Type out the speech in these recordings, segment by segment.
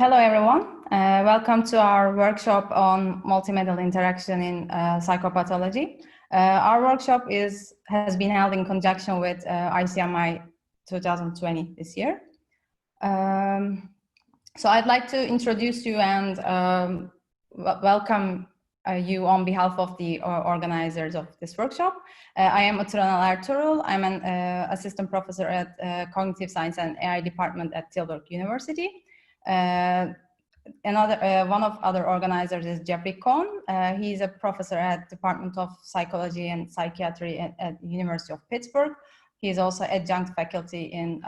Hello, everyone. Welcome to our workshop on multimodal interaction in psychopathology. Our workshop has been held in conjunction with ICMI2020 this year. So I'd like to introduce you and welcome you on behalf of the organizers of this workshop. I am Uturanal Ertuğrul. I'm an assistant professor at Cognitive Science and AI department at Tilburg University. One of other organizers is Jeffrey Cohn. He's a professor at Department of Psychology and Psychiatry at University of Pittsburgh. He is also adjunct faculty in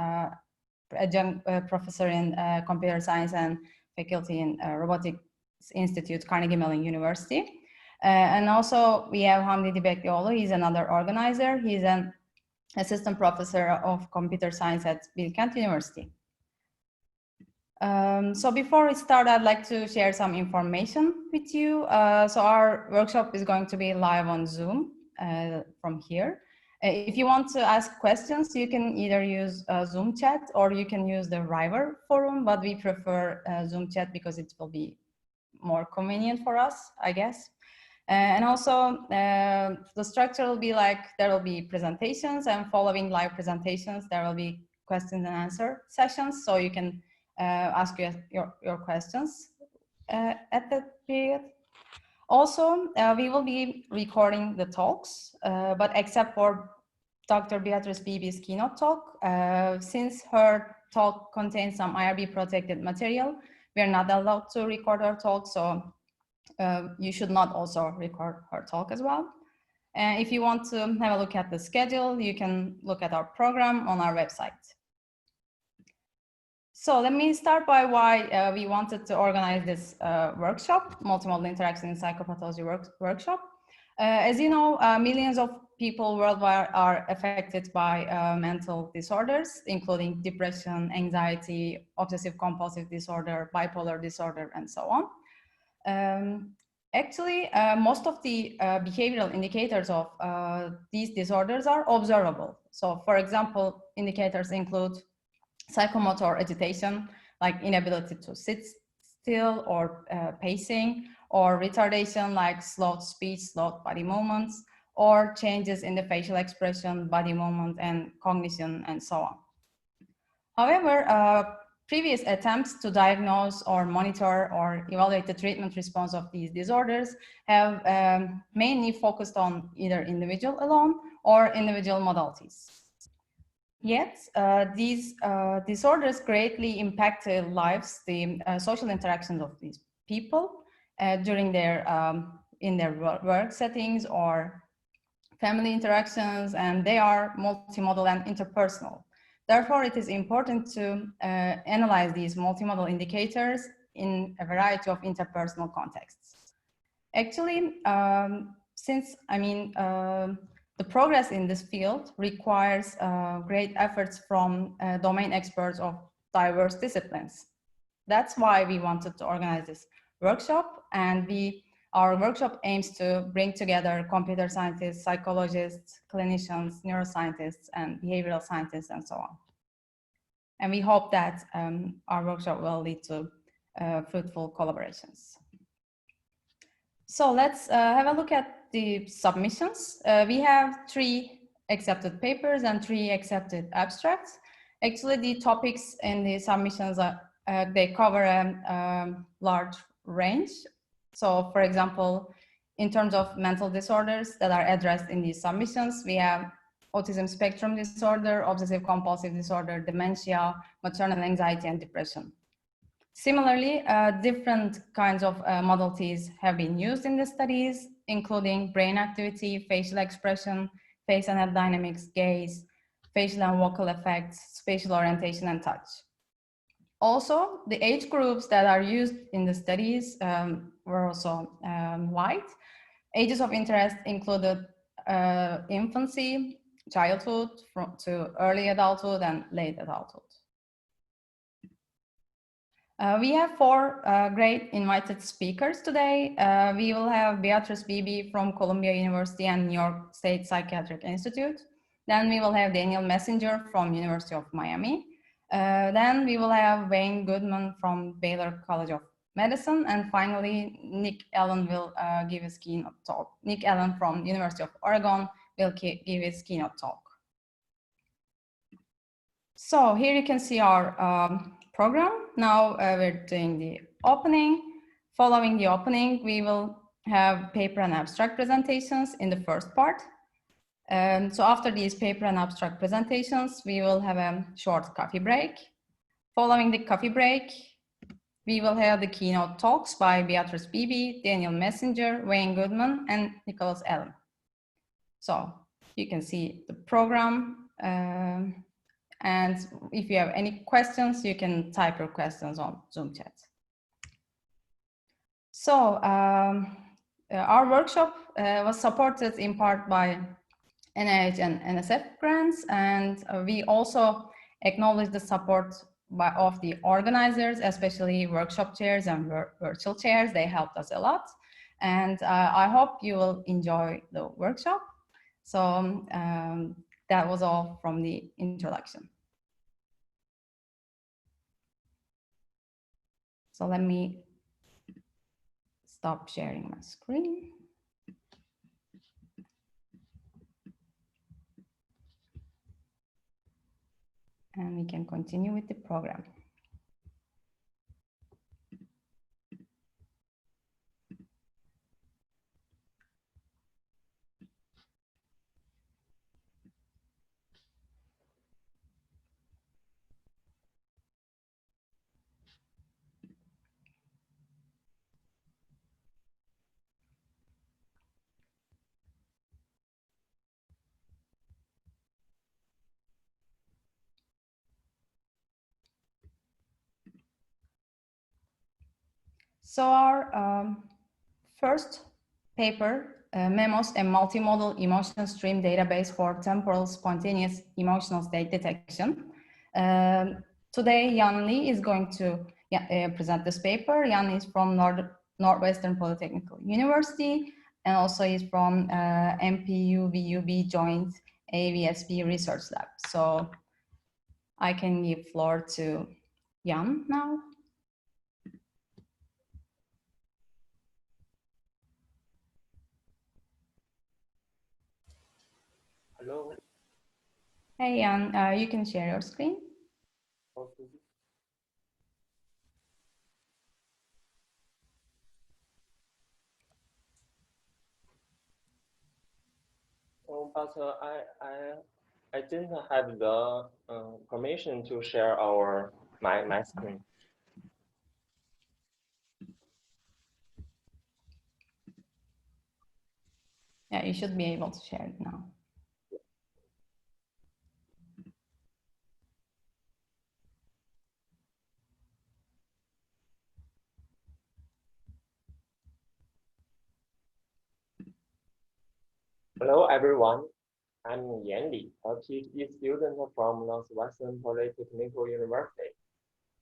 professor in computer science and faculty in Robotics Institute, Carnegie Mellon University. And also we have Hamdi Dibeklioğlu. He's another organizer. He's an assistant professor of computer science at Bilkent University. So before we start, I'd like to share some information with you. So our workshop is going to be live on Zoom from here. If you want to ask questions, you can either use Zoom chat or you can use the River forum, but we prefer Zoom chat because it will be more convenient for us, I guess. And also the structure will be like, there will be presentations, and following live presentations, there will be question and answer sessions, so you can ask your questions at that period. Also, we will be recording the talks, but except for Dr. Beatrice Beebe's keynote talk, since her talk contains some IRB protected material, we are not allowed to record her talk, so you should not also record her talk as well. And if you want to have a look at the schedule, you can look at our program on our website. So let me start by why we wanted to organize this workshop, Multimodal Interaction in Psychopathology workshop. As you know, millions of people worldwide are affected by mental disorders, including depression, anxiety, obsessive compulsive disorder, bipolar disorder, and so on. Actually, most of the behavioral indicators of these disorders are observable. So for example, indicators include psychomotor agitation, like inability to sit still or pacing, or retardation like slowed speech, slowed body movements, or changes in the facial expression, body movement, and cognition, and so on. However, previous attempts to diagnose or monitor or evaluate the treatment response of these disorders have mainly focused on either individual alone or individual modalities. Yet, these disorders greatly impact their lives, the social interactions of these people during their, in their work settings or family interactions, and they are multimodal and interpersonal. Therefore, it is important to analyze these multimodal indicators in a variety of interpersonal contexts. Actually, the progress in this field requires great efforts from domain experts of diverse disciplines. That's why we wanted to organize this workshop, and our workshop aims to bring together computer scientists, psychologists, clinicians, neuroscientists, and behavioral scientists, and so on. And we hope that our workshop will lead to fruitful collaborations. So let's have a look at the submissions. We have 3 accepted papers and 3 accepted abstracts. Actually, the topics in the submissions they cover a large range. So, for example, in terms of mental disorders that are addressed in these submissions, we have autism spectrum disorder, obsessive compulsive disorder, dementia, maternal anxiety, and depression. Similarly, different kinds of modalities have been used in the studies, including brain activity, facial expression, face and head dynamics, gaze, facial and vocal effects, spatial orientation, and touch. Also, the age groups that are used in the studies were also wide. Ages of interest included infancy, childhood, to early adulthood, and late adulthood. We have 4 great invited speakers today. We will have Beatrice Beebe from Columbia University and New York State Psychiatric Institute. Then we will have Daniel Messenger from University of Miami. Then we will have Wayne Goodman from Baylor College of Medicine, and finally Nick Allen will give his keynote talk. Nick Allen from University of Oregon will give his keynote talk. So here you can see our program. Now we're doing the opening. Following the opening, we will have paper and abstract presentations in the first part. So after these paper and abstract presentations, we will have a short coffee break. Following the coffee break, we will have the keynote talks by Beatrice Beebe, Daniel Messenger, Wayne Goodman, and Nicholas Allen. So you can see the program. And if you have any questions, you can type your questions on Zoom chat. So our workshop was supported in part by NIH and NSF grants, and we also acknowledge the support of the organizers, especially workshop chairs and virtual chairs. They helped us a lot. And I hope you will enjoy the workshop. So that was all from the introduction. So let me stop sharing my screen. And we can continue with the program. So our first paper, MEMOS, a multimodal emotion stream database for temporal spontaneous emotional state detection. Today, Jan Lee is going to present this paper. Jan is from Northwestern Polytechnical University, and also is from MPU-VUB Joint AVSP Research Lab. So I can give floor to Jan now. Hello. Hey, Jan, you can share your screen. Okay. Oh, but I didn't have the permission to share my screen. Yeah, you should be able to share it now. Hello, everyone. I'm Yan Li, a PhD student from Northwestern Polytechnical University.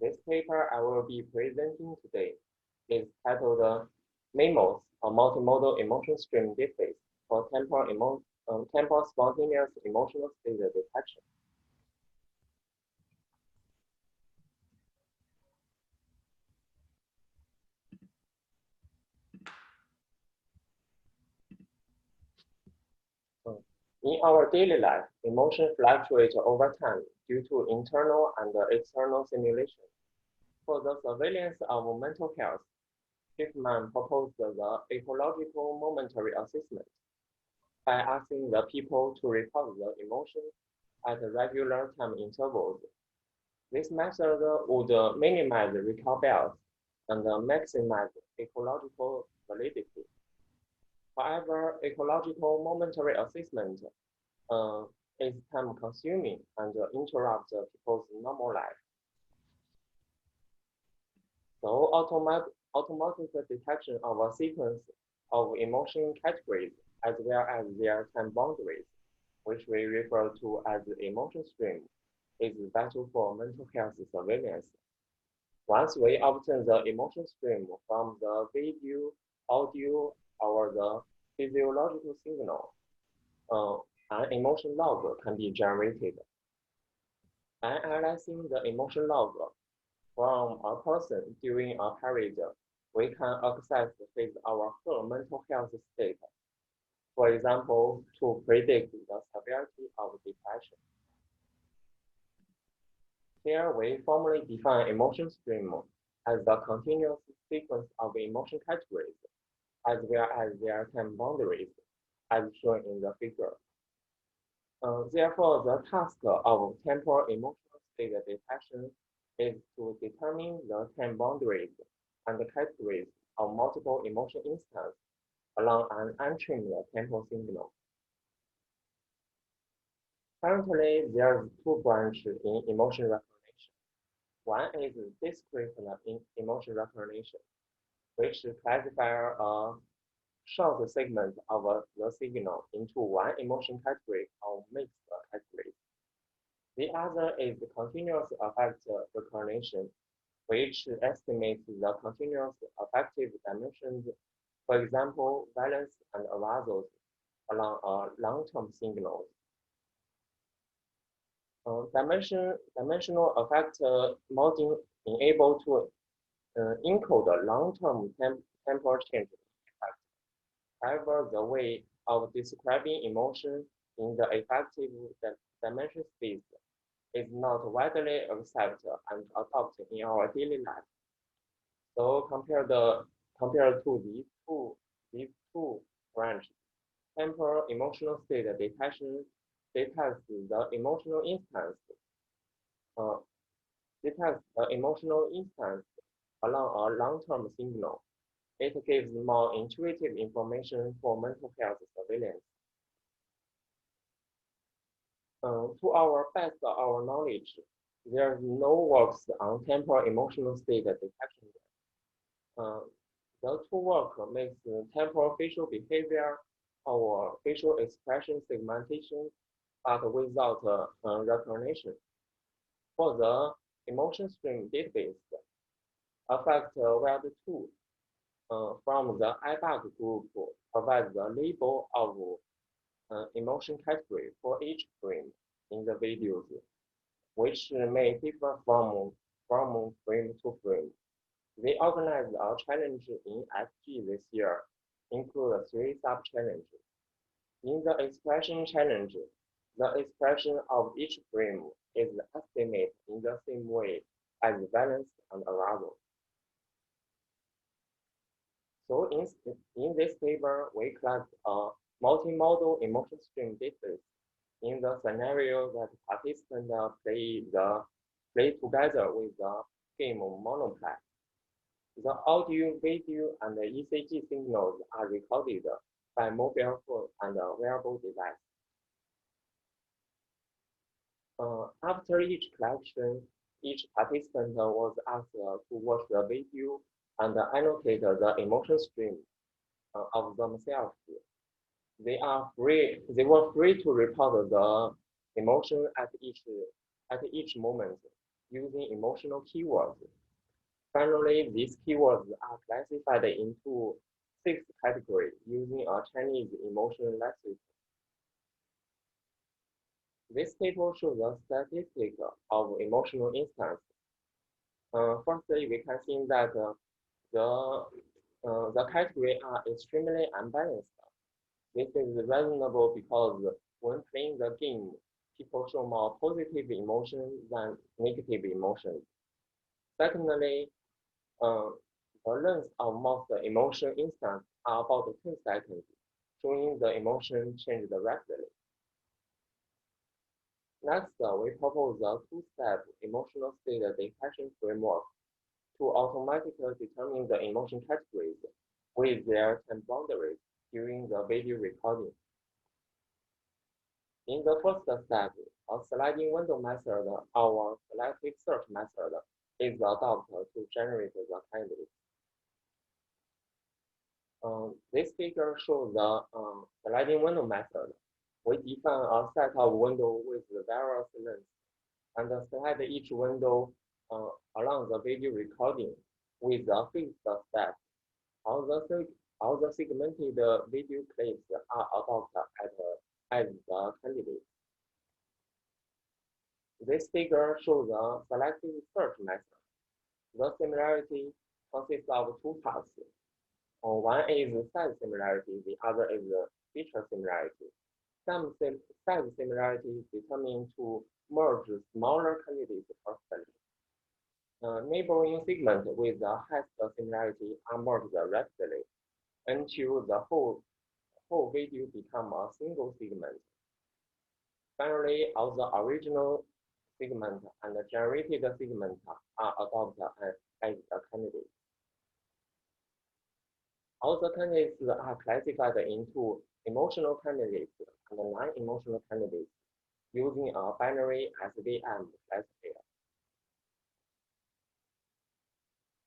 This paper I will be presenting today is titled MEMOS, a multimodal emotion stream database for temporal spontaneous emotional state detection. In our daily life, emotions fluctuate over time due to internal and external stimulation. For the surveillance of mental health, Schiffman proposed the ecological momentary assessment by asking the people to report the emotions at regular time intervals. This method would minimize recall bias and maximize ecological validity. However, ecological momentary assessment is time-consuming and interrupts people's normal life. So automatic detection of a sequence of emotion categories as well as their time boundaries, which we refer to as the emotion stream, is vital for mental health surveillance. Once we obtain the emotion stream from the video, audio, or the physiological signal, an emotion log can be generated. By analyzing the emotion log from a person during a period, we can access our full mental health state. For example, to predict the severity of depression. Here we formally define emotion stream as the continuous sequence of emotion categories, as well as their time boundaries, as shown in the figure. Therefore, the task of temporal emotional state detection is to determine the time boundaries and the categories of multiple emotion instances along an untrimmed temporal signal. Currently, there are two branches in emotion recognition. One is discrete emotion recognition, which classifies a short segment of the signal into one emotion category or mixed categories. The other is continuous affect recognition, which estimates the continuous affective dimensions, for example, violence and arousal, along a long-term signals. Dimensional affect modeling enable to encode long-term temporal change effect. However, the way of describing emotion in the affective dimension space is not widely accepted and adopted in our daily life. So compared to these two branches, temporal emotional state detection detects the emotional instance along a long-term signal. It gives more intuitive information for mental health surveillance. To our best of our knowledge, there are no works on temporal emotional state detection yet. The two work makes temporal facial behavior or facial expression segmentation, but without recognition. For the emotion stream database, affect web 2 from the IBUG group provides the label of emotion category for each frame in the videos, which may differ from frame to frame. They organized a challenge in FG this year, include 3 sub-challenges. In the expression challenge, the expression of each frame is estimated in the same way as violence and arousal. So in this paper, we collect a multimodal emotion stream database in the scenario that participants play together with the game Monoplay. The audio, video, and the ECG signals are recorded by mobile phone and a wearable device. After each collection, each participant was asked to watch the video and annotate the emotion stream of themselves. They were free to report the emotion at each moment using emotional keywords. Finally, these keywords are classified into 6 categories using a Chinese emotion lexicon. This table shows the statistics of emotional instance. Firstly, we can see that the categories are extremely unbalanced. This is reasonable because when playing the game, people show more positive emotions than negative emotions. Secondly, the length of most emotion instances are about 10 seconds, showing the emotion changed rapidly. Next, we propose a two-step emotional state detection framework to automatically determine the emotion categories with their time boundaries during the video recording. In the first step, a sliding window method or selective search method is adopted to generate the candidates. This figure shows the sliding window method. We define a set of windows with various lengths and slide each window along the video recording with a fixed step. All the segmented video clips are adopted as the candidate. This figure shows a selective search method. The similarity consists of two parts. One is size similarity, the other is feature similarity. Some size similarity determined to merge smaller candidates perfectly. Neighboring segments with the highest similarity are merged rapidly until the whole video becomes a single segment. Finally, all the original segment and the generated segment are adopted as a candidate. All the candidates are classified into emotional candidates and non-emotional candidates using a binary SVM classifier.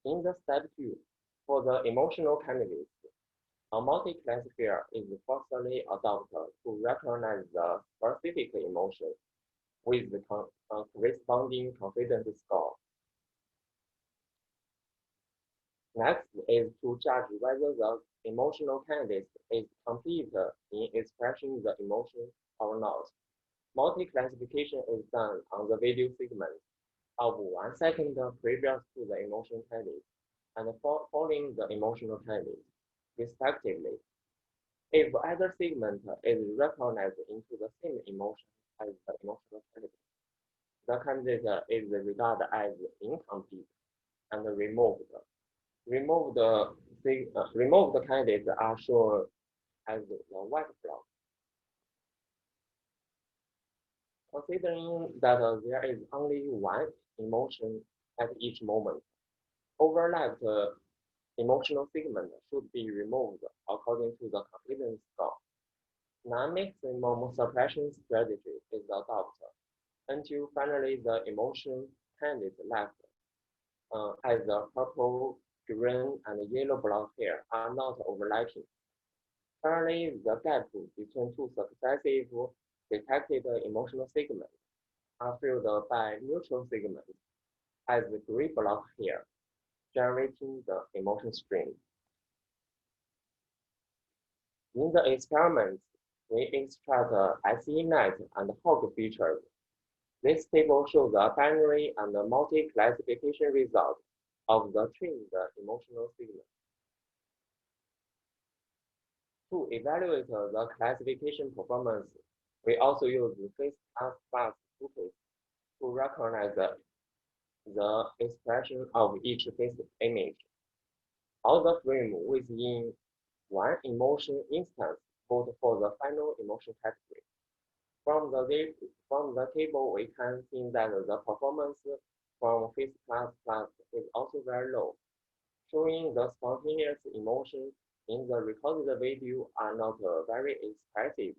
In the step 2, for the emotional candidates, a multi-classifier is firstly adopted to recognize the specific emotion with the corresponding confidence score. Next is to judge whether the emotional candidate is complete in expressing the emotion or not. Multi-classification is done on the video segment of 1 second previous to the emotion candidate and following the emotional candidate, respectively. If either segment is recognized into the same emotion as the emotional candidate, the candidate is regarded as incomplete and removed. Removed candidates are shown as the white block. Considering that there is only one emotion at each moment, overlapped emotional segment should be removed according to the confidence score. Non-maximum suppression strategy is adopted until finally the emotion candidate left as the purple, green, and yellow block here are not overlapping. Finally, the gap between two successive detected emotional segments are filled by neutral segments as the gray block here, generating the emotion stream. In the experiments, we extract ICMI and hog features. This table shows the binary and multi-classification result of the trained emotional segment. To evaluate the classification performance, we also use face class focus to recognize the expression of each face image. All the frame within one emotion instance vote for the final emotion category. From the table, we can see that the performance from face class is also very low, showing the spontaneous emotions in the recorded video are not very expressive,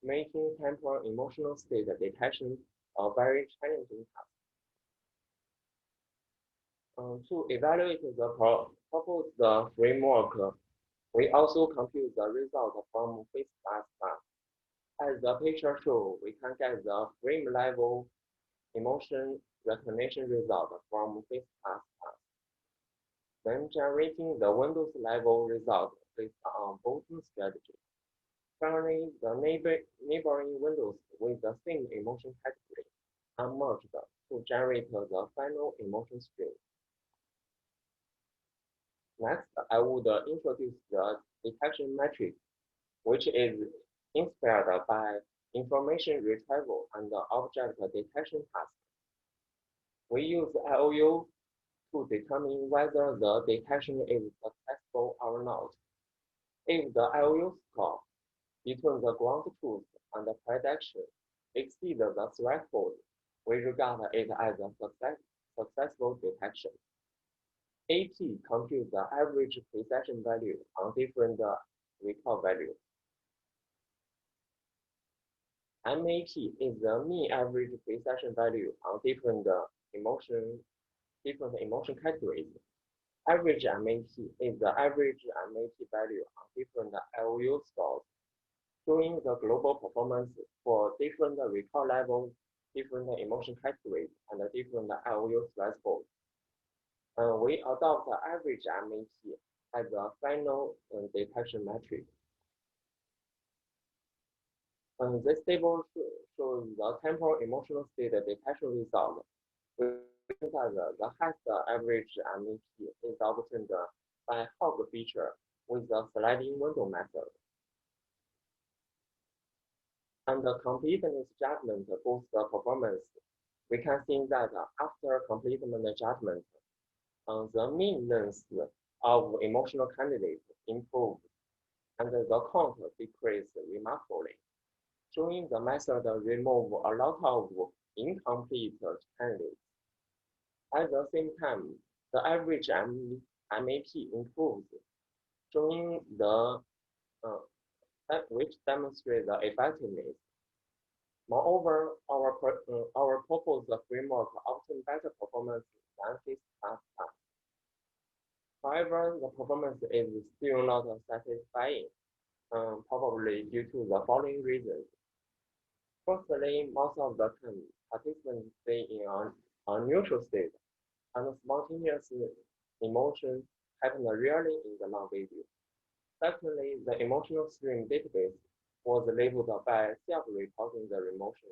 making temporal emotional state detection a very challenging task. To evaluate the proposed framework, we also compute the result from face class. As the picture shows, we can get the frame level emotion recognition result from face class. Then generating the Windows level result based on voting strategy. Finally, the neighboring windows with the same emotion category are merged to generate the final emotion stream. Next, I would introduce the detection metric, which is inspired by information retrieval and object detection tasks. We use IOU to determine whether the detection is successful or not. If the IOU score between the ground truth and the prediction exceeds the threshold, we regard it as a successful detection. AP computes the average precision value on different recall values. MAP is the mean average precision value on different emotion categories. Average MAP is the average MAP value on different LU scores, showing the global performance for different recall levels, different emotion categories, and different LU thresholds. We adopt the average MAP as the final detection metric. This table shows the temporal emotional state detection result. The highest average MEP is obtained by Hog feature with the sliding window method. And the completeness judgment boosts the performance. We can see that after completeness judgment, the mean length of emotional candidates improved and the count decreased remarkably, showing the method remove a lot of incomplete candidates. At the same time, the average MAP improves, showing the which demonstrates the effectiveness. Moreover, our proposed framework obtains better performance than this class. However, the performance is still not satisfying, probably due to the following reasons. Firstly, most of the time, participants stay in a neutral state, and spontaneous emotion happen rarely in the long video. Secondly, the emotional stream database was labeled by self-reporting the emotion,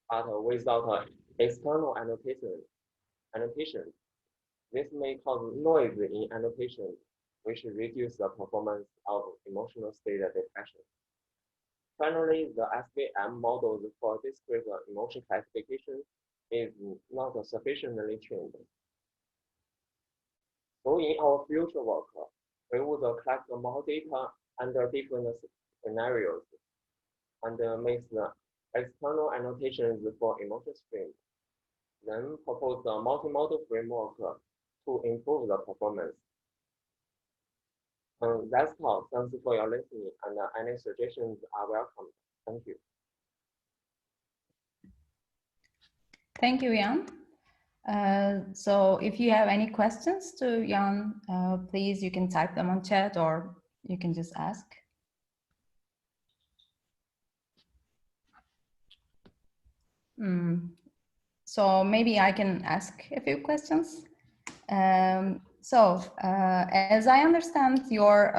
but without external annotation. This may cause noise in annotation, which reduces the performance of emotional state detection. Finally, the SVM models for discrete emotion classification is not sufficiently trained. So in our future work, we would collect more data under different scenarios and make the external annotations for emotion streams. Then propose a multimodal framework to improve the performance. That's all. Thanks for your listening, and any suggestions are welcome. Thank you. Thank you, Jan. So if you have any questions to Jan, please, you can type them on chat or you can just ask. So maybe I can ask a few questions. As I understand, your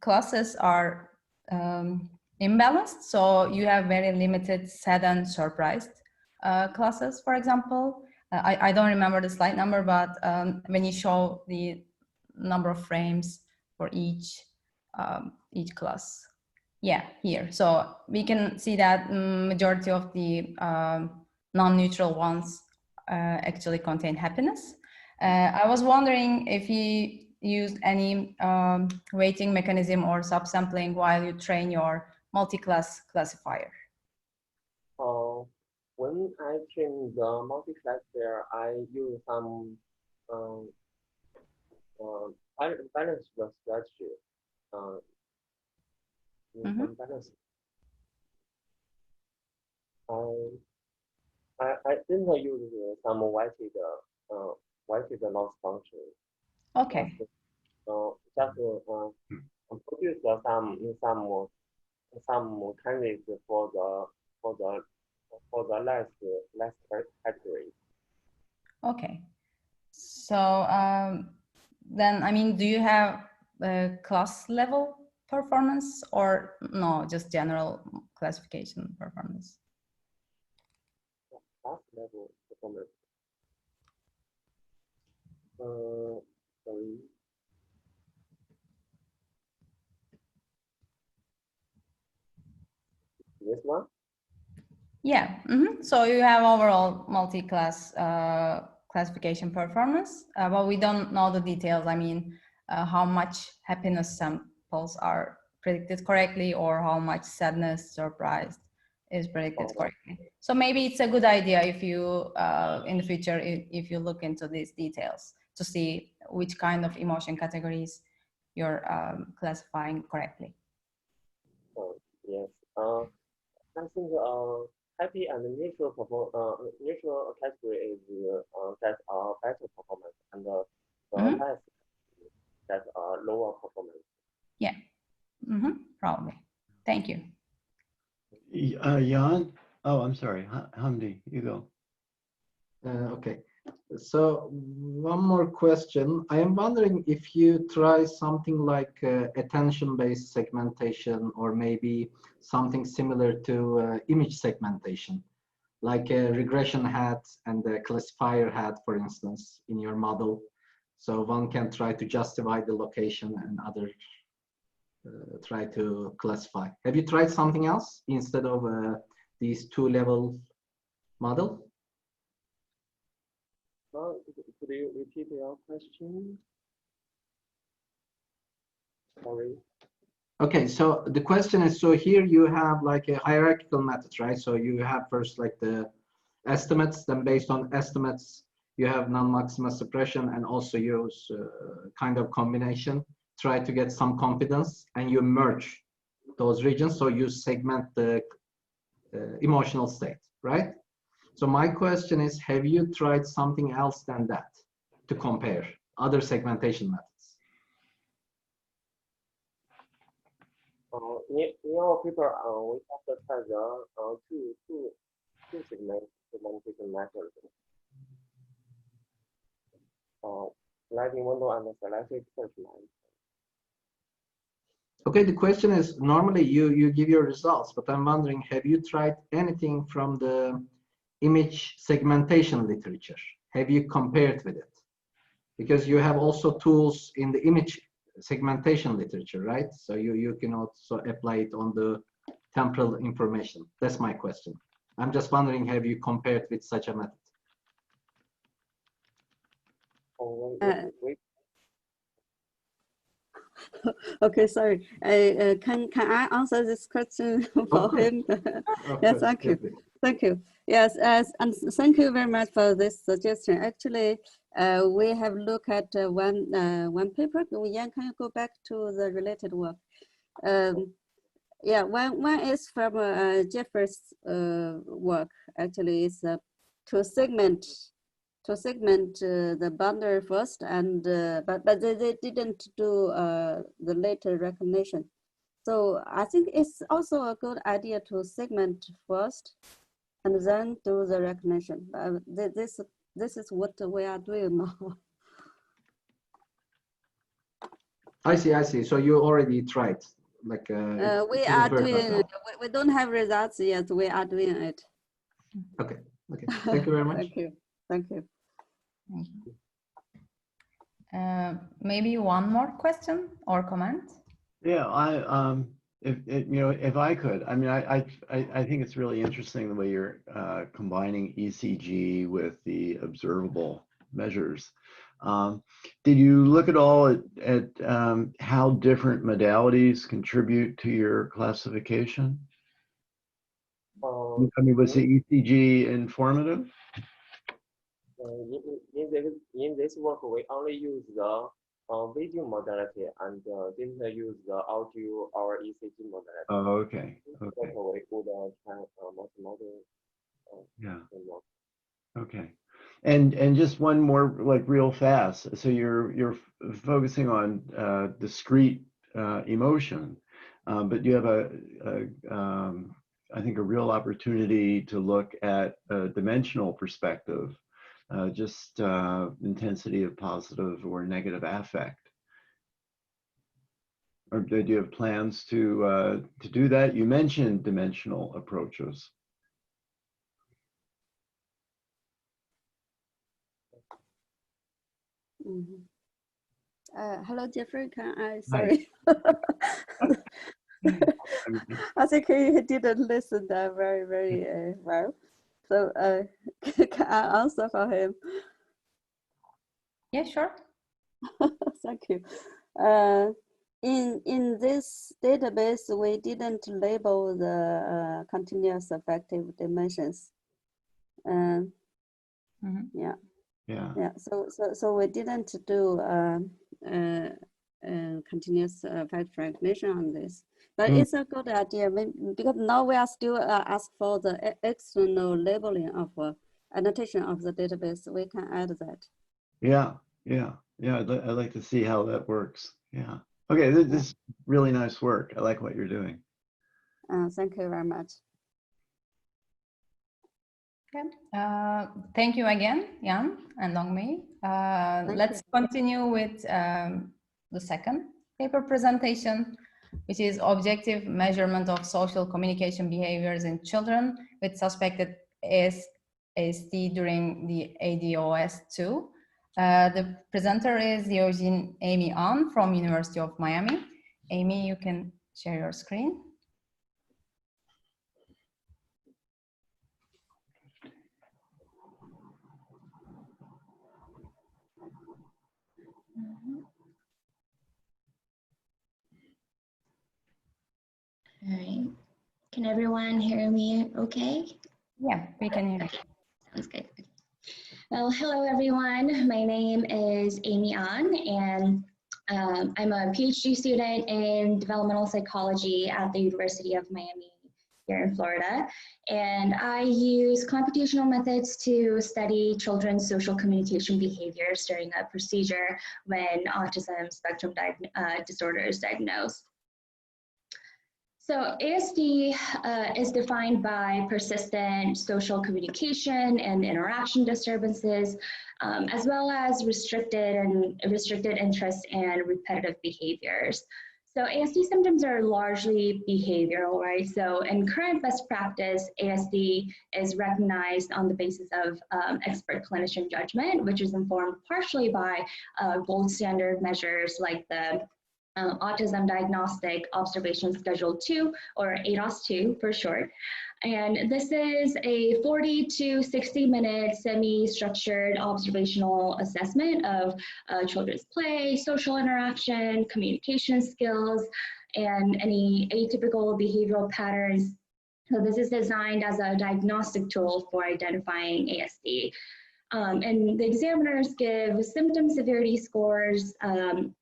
classes are imbalanced, so you have very limited sad and surprised classes, for example. I don't remember the slide number, but when you show the number of frames for each class, yeah, here. So we can see that majority of the non-neutral ones actually contain happiness. I was wondering if you used any weighting mechanism or subsampling while you train your multi-class classifier. When I train the multi-class there, I use some balanced strategy. Some balance. I didn't use some weighted loss function. Okay. Just produce some candidates for the less accurate. Okay. So then, I mean, do you have class level performance or no, just general classification performance? Class level performance. Sorry. This one? Yeah. So you have overall multi-class classification performance, but we don't know the details. I mean, how much happiness samples are predicted correctly or how much sadness, surprise is predicted correctly. So maybe it's a good idea if you, in the future, if you look into these details to see which kind of emotion categories you're classifying correctly. Yes. I think happy and neutral category is that better performance, and the less that lower performance. Yeah. Probably. Thank you. Jan? Oh, I'm sorry. Hamdi, you go. Okay. So one more question. I am wondering if you try something like attention-based segmentation, or maybe something similar to image segmentation, like a regression hat and a classifier hat, for instance, in your model. So one can try to justify the location and other try to classify. Have you tried something else instead of these two-level model? Could you repeat your question? Sorry. Okay, so the question is, so here you have like a hierarchical method, right? So you have first like the estimates, then based on estimates, you have non-maximal suppression, and also use kind of combination, try to get some confidence, and you merge those regions. So you segment the emotional state, right? So my question is, have you tried something else than that to compare other segmentation methods? In our paper, we also tried the two segmentation methods. Sliding window and selective search line. Okay, the question is, normally you give your results, but I'm wondering, have you tried anything from the image segmentation literature? Have you compared with it? Because you have also tools in the image segmentation literature, right? So you can also apply it on the temporal information. That's my question. I'm just wondering, have you compared with such a method? Okay, sorry. Can I answer this question for him? Yes, thank you. Thank you. Yes, and thank you very much for this suggestion. Actually, we have looked at one paper. Yan, can you go back to the related work? Yeah, one is from Jeffers' work. Actually, is to segment the boundary first, and but they didn't do the later recognition. So I think it's also a good idea to segment first and then do the recognition. This is what we are doing now. I see. So you already tried, like we are doing. We don't have results yet. We are doing it. Okay. Thank you very much. Thank you. Thank you. Maybe one more question or comment? Yeah, if I could, I mean, I think it's really interesting the way you're combining ECG with the observable measures. Did you look at all at how different modalities contribute to your classification? I mean, was the ECG informative? In this work, we only use the video modality and didn't use the audio or ECG modality. Oh, okay. Okay. So we would try multimodal. Yeah. Okay. And just one more, like, real fast. So you're focusing on discrete emotion, but you have I think a real opportunity to look at a dimensional perspective. Just intensity of positive or negative affect. Or do you have plans to do that? You mentioned dimensional approaches. Hello, Jeffrey. Can I? Sorry. I think he didn't listen that very well. So can I answer for him? Yeah, sure. Thank you. In this database, we didn't label the continuous affective dimensions. Yeah. So we didn't do continuous affect recognition on this. But it's a good idea because now we are still asked for the external labeling of annotation of the database. We can add that. Yeah. I'd like to see how that works. Yeah. Okay, this is really nice work. I like what you're doing. Thank you very much. Okay. Thank you again, Jan and Dongmei. Let's continue with the second paper presentation, which is objective measurement of social communication behaviors in children with suspected ASD during the ADOS2. The presenter is Eugene Amy An from University of Miami. Amy, you can share your screen. All right. Can everyone hear me okay? Yeah, we can hear you. Sounds good. Well, hello everyone. My name is Amy An, and I'm a PhD student in developmental psychology at the University of Miami here in Florida. And I use computational methods to study children's social communication behaviors during a procedure when autism spectrum disorder is diagnosed. So ASD is defined by persistent social communication and interaction disturbances, as well as restricted interest and repetitive behaviors. So ASD symptoms are largely behavioral, right? So in current best practice, ASD is recognized on the basis of expert clinician judgment, which is informed partially by gold standard measures like the Autism Diagnostic Observation Schedule 2, or ADOS2 for short. And this is a 40 to 60-minute semi-structured observational assessment of children's play, social interaction, communication skills, and any atypical behavioral patterns. So this is designed as a diagnostic tool for identifying ASD. And the examiners give symptom severity scores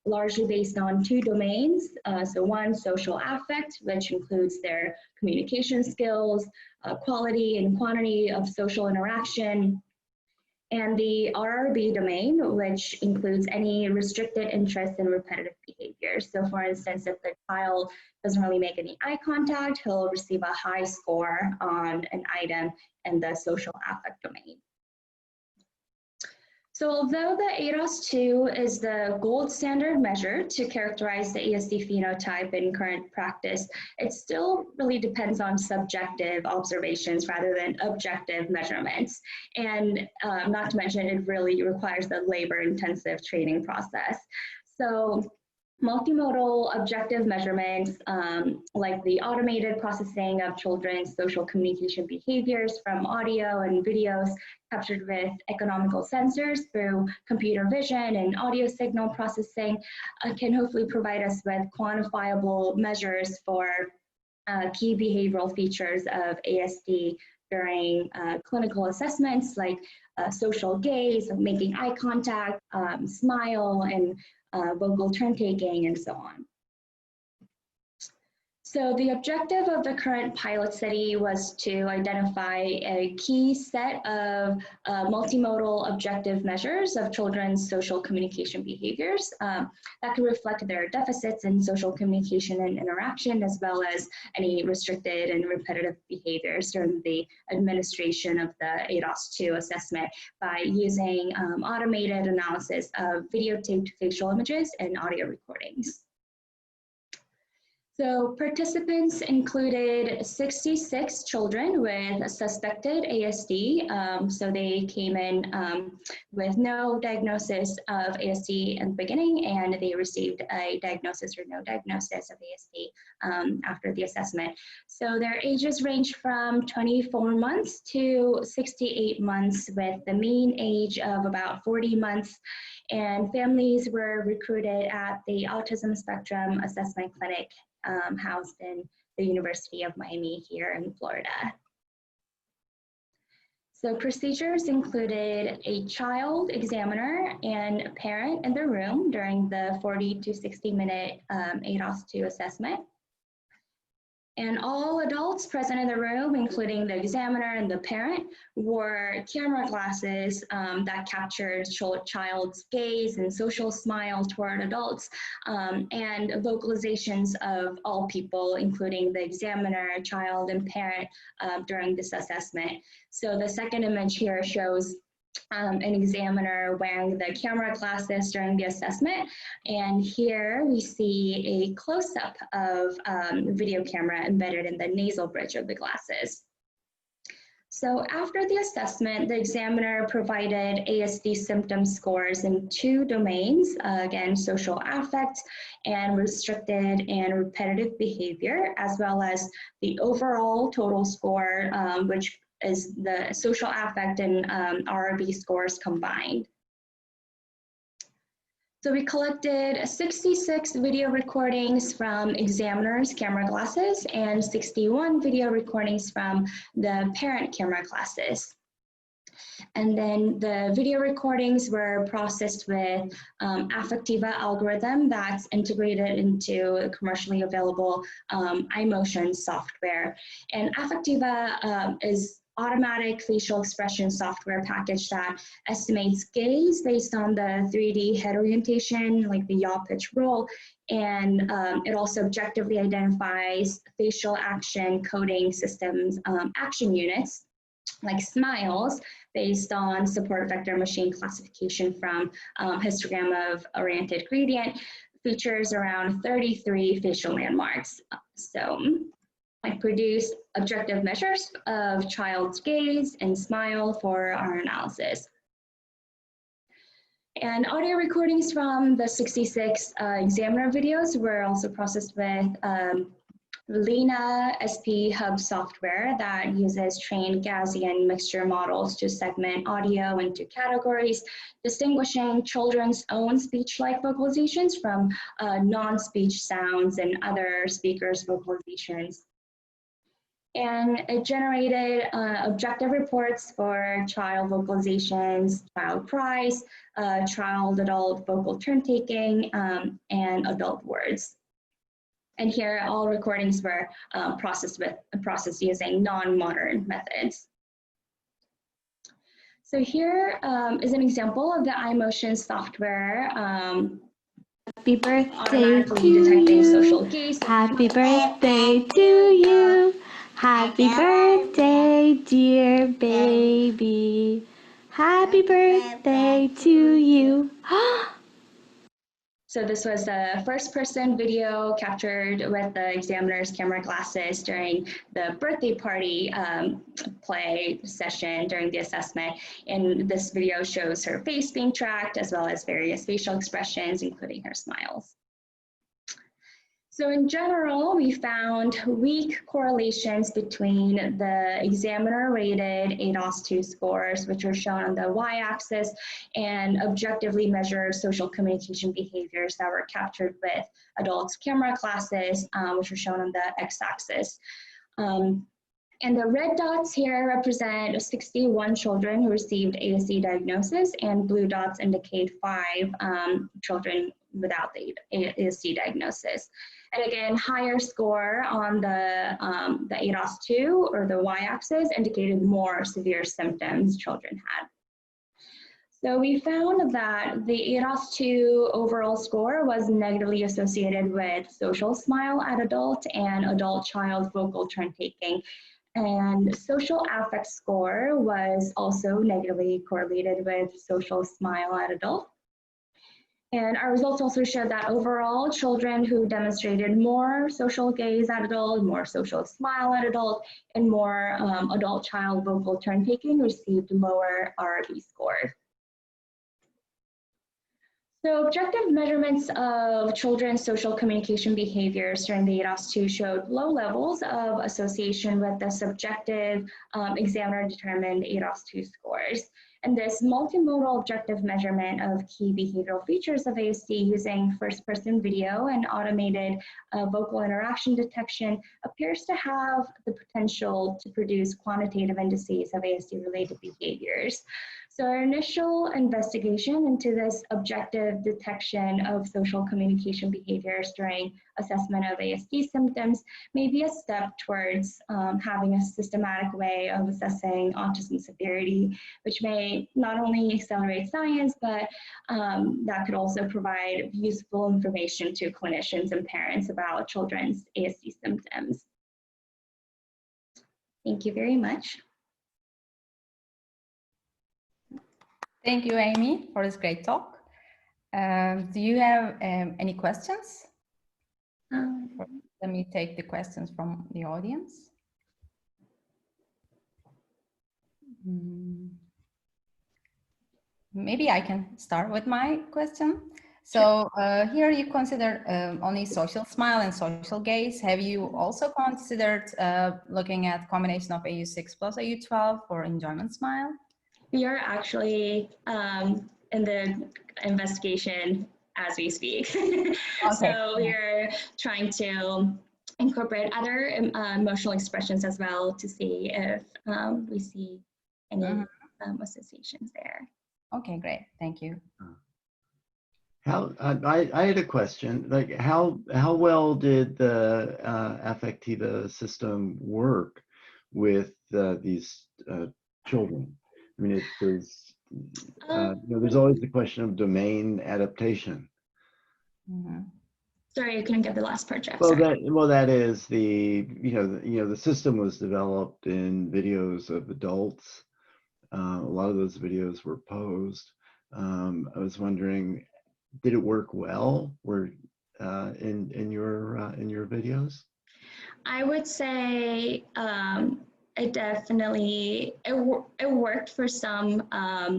largely based on two domains. So one, social affect, which includes their communication skills, quality and quantity of social interaction, and the RRB domain, which includes any restricted interest in repetitive behaviors. So for instance, if the child doesn't really make any eye contact, he'll receive a high score on an item in the social affect domain. So although the ADOS2 is the gold standard measure to characterize the ASD phenotype in current practice, it still really depends on subjective observations rather than objective measurements. And not to mention, it really requires a labor-intensive training process. So multimodal objective measurements, like the automated processing of children's social communication behaviors from audio and videos captured with economical sensors through computer vision and audio signal processing, can hopefully provide us with quantifiable measures for key behavioral features of ASD during clinical assessments like social gaze, making eye contact, smile, and vocal turn taking, and so on. So the objective of the current pilot study was to identify a key set of multimodal objective measures of children's social communication behaviors that can reflect their deficits in social communication and interaction, as well as any restricted and repetitive behaviors during the administration of the ADOS2 assessment by using automated analysis of videotaped facial images and audio recordings. So participants included 66 children with suspected ASD. So they came in with no diagnosis of ASD in the beginning, and they received a diagnosis or no diagnosis of ASD after the assessment. So their ages ranged from 24 months to 68 months, with the mean age of about 40 months. And families were recruited at the Autism Spectrum Assessment Clinic housed in the University of Miami here in Florida. So procedures included a child examiner and a parent in the room during the 40 to 60-minute ADOS2 assessment. And all adults present in the room, including the examiner and the parent, wore camera glasses that captured child's gaze and social smile toward adults, and vocalizations of all people, including the examiner, child, and parent during this assessment. So the second image here shows an examiner wearing the camera glasses during the assessment. And here we see a close-up of video camera embedded in the nasal bridge of the glasses. So after the assessment, the examiner provided ASD symptom scores in 2 domains, again, social affect and restricted and repetitive behavior, as well as the overall total score, which is the social affect and RRB scores combined. So we collected 66 video recordings from examiners' camera glasses and 61 video recordings from the parent camera glasses. And then the video recordings were processed with Affectiva algorithm that's integrated into a commercially available iMotion software. And Affectiva is automatic facial expression software package that estimates gaze based on the 3D head orientation, like the yaw, pitch, roll, and it also objectively identifies facial action coding systems action units, like smiles, based on support vector machine classification from histogram of oriented gradient, features around 33 facial landmarks. So I produced objective measures of child's gaze and smile for our analysis. And audio recordings from the 66 examiner videos were also processed with Lena SP Hub software that uses trained Gaussian mixture models to segment audio into categories, distinguishing children's own speech-like vocalizations from non-speech sounds and other speakers' vocalizations. And it generated objective reports for child vocalizations, child cries, child-adult vocal turn-taking, and adult words. And here, all recordings were processed using non-modern methods. So here is an example of the iMotion software. Happy birthday automatically to detecting you. social gaze. Happy birthday to you. Happy birthday, dear baby. Happy birthday to you. So this was the first person video captured with the examiner's camera glasses during the birthday party play session during the assessment. And this video shows her face being tracked as well as various facial expressions, including her smiles. So in general, we found weak correlations between the examiner-rated ADOS-2 scores, which are shown on the y-axis, and objectively measured social communication behaviors that were captured with adults' camera glasses, which are shown on the x-axis. And the red dots here represent 61 children who received ASD diagnosis, and blue dots indicate 5 children without the ASD diagnosis. And again, higher score on the ADOS-2 or the y-axis indicated more severe symptoms children had. So we found that the ADOS-2 overall score was negatively associated with social smile at adult and adult-child vocal turn-taking. And social affect score was also negatively correlated with social smile at adult. And our results also showed that overall, children who demonstrated more social gaze at adult, more social smile at adult, and more adult-child vocal turn-taking received lower RRB scores. So objective measurements of children's social communication behaviors during the ADOS-2 showed low levels of association with the subjective examiner-determined ADOS-2 scores. And this multimodal objective measurement of key behavioral features of ASD using first-person video and automated vocal interaction detection appears to have the potential to produce quantitative indices of ASD-related behaviors. So our initial investigation into this objective detection of social communication behaviors during assessment of ASD symptoms may be a step towards having a systematic way of assessing autism severity, which may not only accelerate science, but that could also provide useful information to clinicians and parents about children's ASD symptoms. Thank you very much. Thank you, Amy, for this great talk. Do you have any questions? Let me take the questions from the audience. Maybe I can start with my question. So here you consider only social smile and social gaze. Have you also considered looking at combination of AU6 plus AU12 for enjoyment smile? We are actually in the investigation as we speak. Okay. So we're trying to incorporate other emotional expressions as well to see if we see any associations there. Okay, great. Thank you. How I had a question. Like, how well did the Affectiva system work with these children? I mean, there's always the question of domain adaptation. Sorry, I couldn't get the last part, Jeff. Well, that is the the system was developed in videos of adults. A lot of those videos were posed. I was wondering, did it work well? In your videos? I would say it definitely it worked for some. I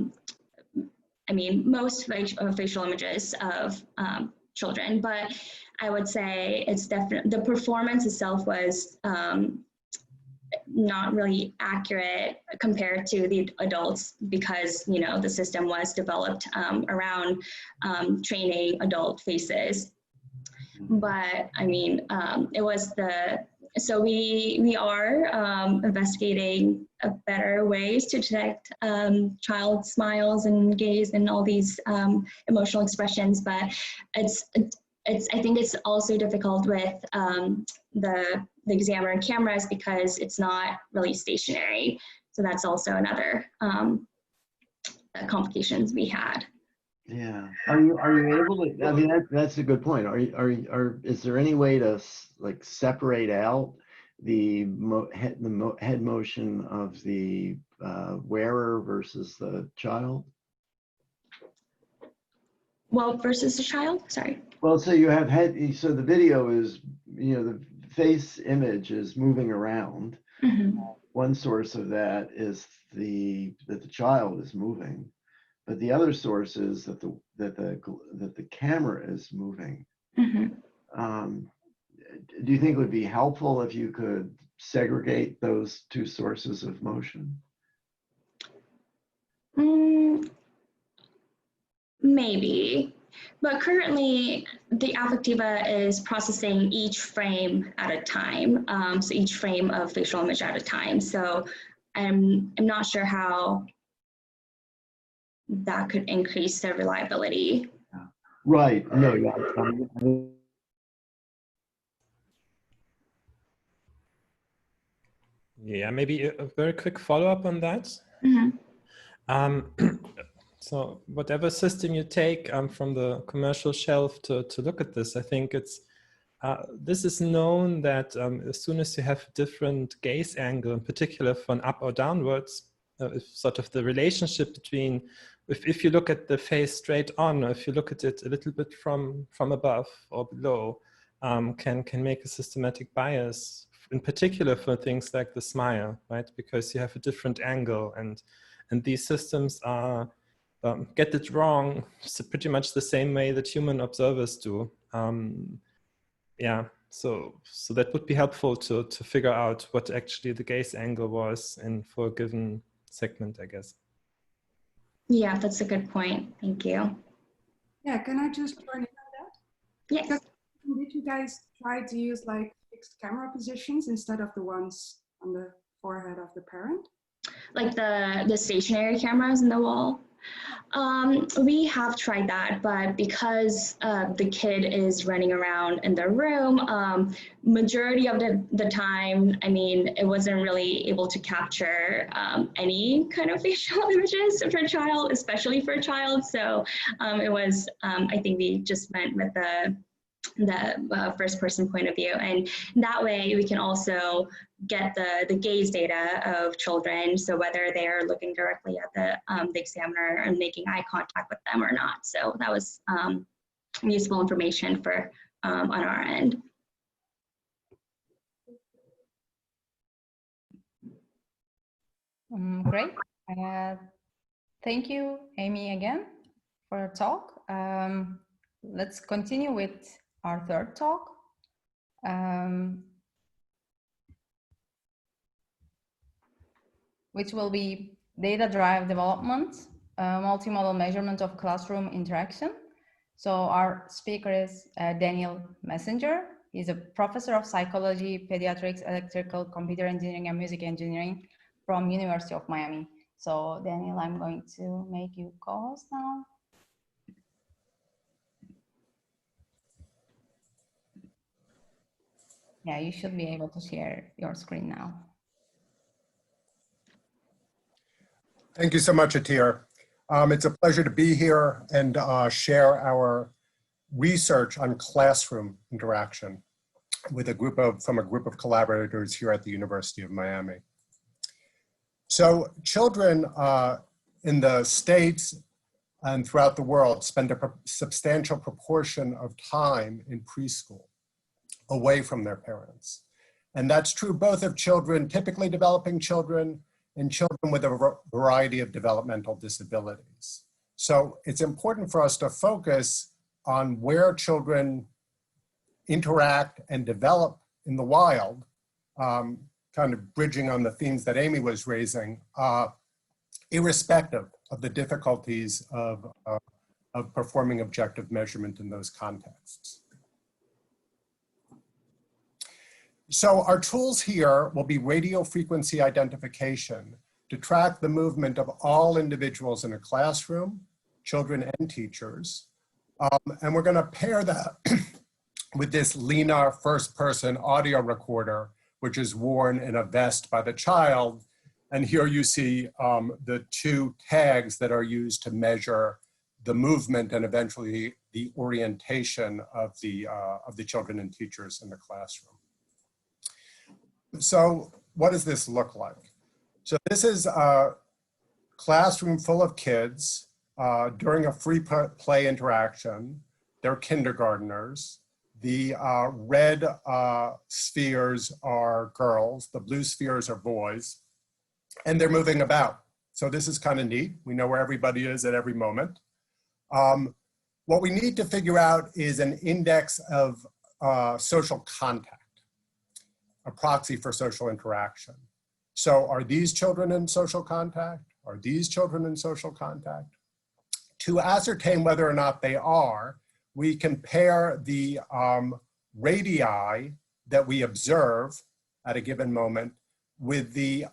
mean, most facial images of children, but I would say it's definitely the performance itself was not really accurate compared to the adults because the system was developed around training adult faces. But I mean, it was so we are investigating better ways to detect child smiles and gaze and all these emotional expressions, but I think it's also difficult with the examiner cameras because it's not really stationary. So that's also another complications we had. Yeah. Are you able to? I mean, that's a good point. Is there any way to like separate out the head motion of the wearer versus the child? Well, versus the child. Sorry. Well, so you have so the video is, the face image is moving around. One source of that is that the child is moving. But the other source is that the camera is moving. Do you think it would be helpful if you could segregate those two sources of motion? Maybe, but currently the Affectiva is processing each frame at a time. So each frame of facial image at a time. So I'm not sure how that could increase the reliability. Right. No. Yeah, maybe a very quick follow-up on that. So whatever system you take from the commercial shelf to look at this, I think this is known that as soon as you have different gaze angle, in particular from up or downwards, sort of the relationship between, if you look at the face straight on, or if you look at it a little bit from above or below, can make a systematic bias, in particular for things like the smile, right? Because you have a different angle, and these systems are get it wrong pretty much the same way that human observers do. Yeah, so that would be helpful to figure out what actually the gaze angle was for a given segment, I guess. Yeah, that's a good point. Thank you. Yeah, can I just join in on that? Yes. Did you guys try to use like fixed camera positions instead of the ones on the forehead of the parent? like the stationary cameras in the wall. We have tried that, but because the kid is running around in the room, majority of the time, I mean, it wasn't really able to capture any kind of facial images for a child, especially for a child. So it was, I think we just went with the first person point of view, and that way we can also get the gaze data of children, so whether they're looking directly at the examiner and making eye contact with them or not. So that was useful information for on our end. Great. Thank you, Amy, again for your talk. Let's continue with our third talk. Which will be data-driven development, multimodal measurement of classroom interaction. So our speaker is Daniel Messenger. He's a professor of psychology, pediatrics, electrical, computer engineering, and music engineering from University of Miami. So Daniel, I'm going to make you co-host now. Yeah, you should be able to share your screen now. Thank you so much, Atir. It's a pleasure to be here and share our research on classroom interaction with from a group of collaborators here at the University of Miami. So children in the States and throughout the world spend a substantial proportion of time in preschool away from their parents. And that's true both of children, typically developing children, and children with a variety of developmental disabilities. So it's important for us to focus on where children interact and develop in the wild, kind of bridging on the themes that Amy was raising, irrespective of the difficulties of performing objective measurement in those contexts. So our tools here will be radio frequency identification to track the movement of all individuals in a classroom, children and teachers. And we're going to pair that with this Lena first-person audio recorder, which is worn in a vest by the child. And here you see the two tags that are used to measure the movement and eventually the orientation of the children and teachers in the classroom. So what does this look like? So this is a classroom full of kids during a free play interaction. They're kindergartners. The red spheres are girls, the blue spheres are boys, and they're moving about. So this is kind of neat. We know where everybody is at every moment. What we need to figure out is an index of social contact, a proxy for social interaction. So are these children in social contact? Are these children in social contact? To ascertain whether or not they are, we compare the radii that we observe at a given moment with the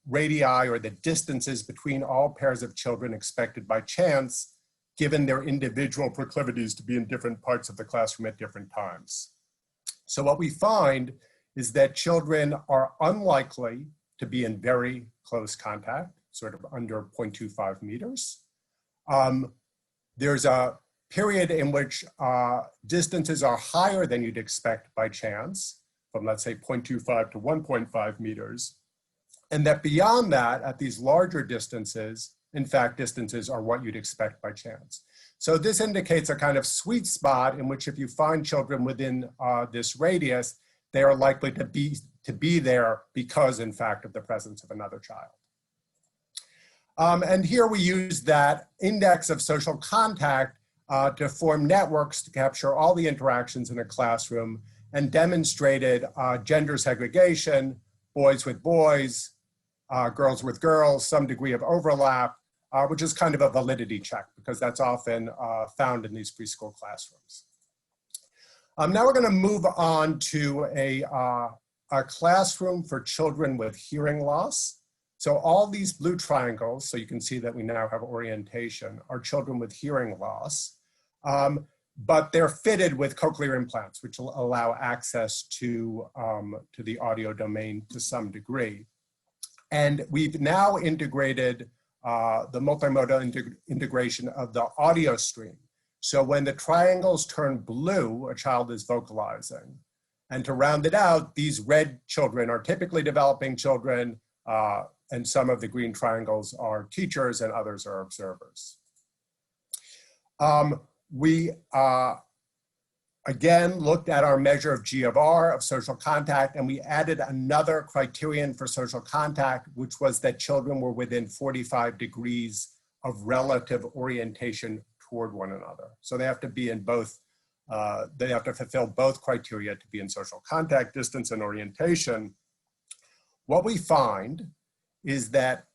radii or the distances between all pairs of children expected by chance, given their individual proclivities to be in different parts of the classroom at different times. So what we find is that children are unlikely to be in very close contact, sort of under 0.25 meters. There's a period in which distances are higher than you'd expect by chance, from let's say 0.25 to 1.5 meters. And that beyond that, at these larger distances, in fact, distances are what you'd expect by chance. So this indicates a kind of sweet spot in which if you find children within this radius, they are likely to be there because, in fact, of the presence of another child. And here we use that index of social contact to form networks to capture all the interactions in a classroom and demonstrated gender segregation, boys with boys, girls with girls, some degree of overlap, which is kind of a validity check because that's often found in these preschool classrooms. Now we're going to move on to a classroom for children with hearing loss. So all these blue triangles, so you can see that we now have orientation, are children with hearing loss, but they're fitted with cochlear implants, which will allow access to the audio domain to some degree. And we've now integrated the multimodal integration of the audio stream. So when the triangles turn blue, a child is vocalizing. And to round it out, these red children are typically developing children, and some of the green triangles are teachers and others are observers. We again looked at our measure of G of R, of social contact, and we added another criterion for social contact, which was that children were within 45 degrees of relative orientation toward one another. So they have to be in both, they have to fulfill both criteria to be in social contact, distance, and orientation. What we find is that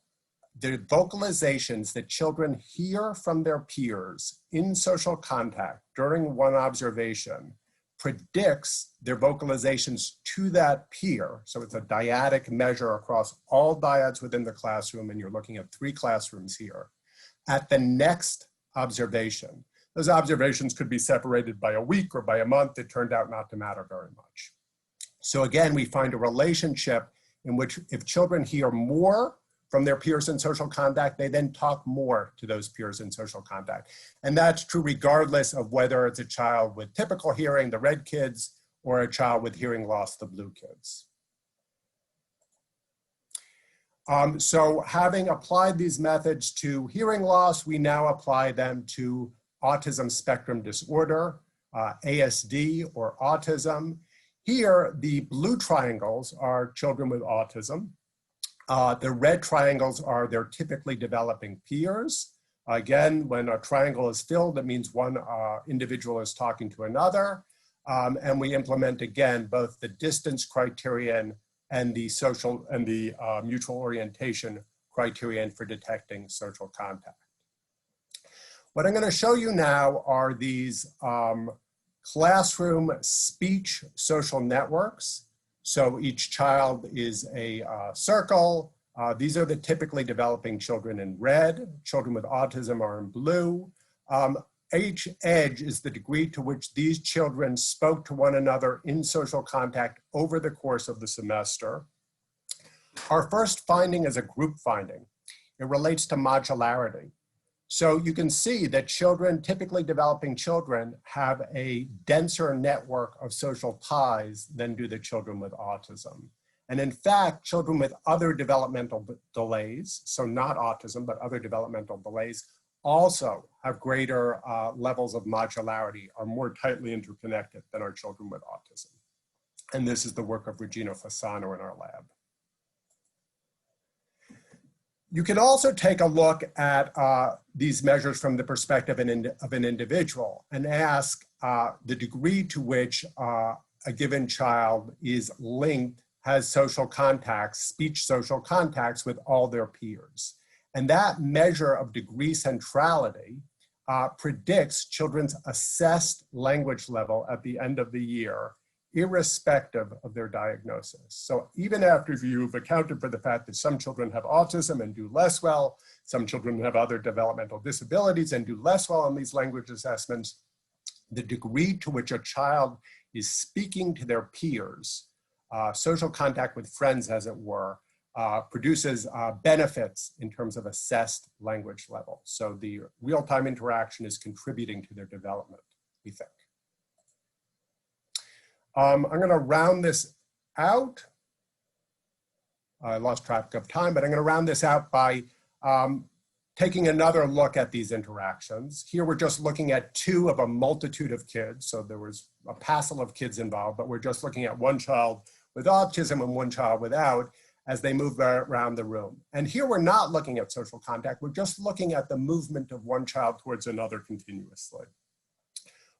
the vocalizations that children hear from their peers in social contact during one observation predicts their vocalizations to that peer. So it's a dyadic measure across all dyads within the classroom, and you're looking at 3 classrooms here. At the next observation, those observations could be separated by a week or by a month. It turned out not to matter very much. So again, we find a relationship in which if children hear more from their peers in social contact, they then talk more to those peers in social contact. And that's true regardless of whether it's a child with typical hearing, the red kids, or a child with hearing loss, the blue kids. So having applied these methods to hearing loss, we now apply them to autism spectrum disorder, ASD or autism. Here, the blue triangles are children with autism. The red triangles are their typically developing peers. Again, when a triangle is filled, that means one individual is talking to another. And we implement, again, both the distance criterion and the social and the mutual orientation criterion for detecting social contact. What I'm going to show you now are these classroom speech social networks. So each child is a circle. These are the typically developing children in red. Children with autism are in blue. Each edge is the degree to which these children spoke to one another in social contact over the course of the semester. Our first finding is a group finding. It relates to modularity. So you can see that children, typically developing children, have a denser network of social ties than do the children with autism. And in fact, children with other developmental delays, so not autism, but other developmental delays, also have greater levels of modularity, are more tightly interconnected than our children with autism. And this is the work of Regina Fasano in our lab. You can also take a look at these measures from the perspective of an individual and ask the degree to which a given child is linked, has social contacts, speech social contacts with all their peers. And that measure of degree centrality predicts children's assessed language level at the end of the year, irrespective of their diagnosis. So even after you've accounted for the fact that some children have autism and do less well, some children have other developmental disabilities and do less well on these language assessments, the degree to which a child is speaking to their peers, social contact with friends, as it were, produces benefits in terms of assessed language level. So the real-time interaction is contributing to their development, we think. I'm going to round this out. I lost track of time, but I'm going to round this out by taking another look at these interactions. Here we're just looking at 2 of a multitude of kids. So there was a passel of kids involved, but we're just looking at one child with autism and one child without as they move around the room. And here we're not looking at social contact. We're just looking at the movement of one child towards another continuously.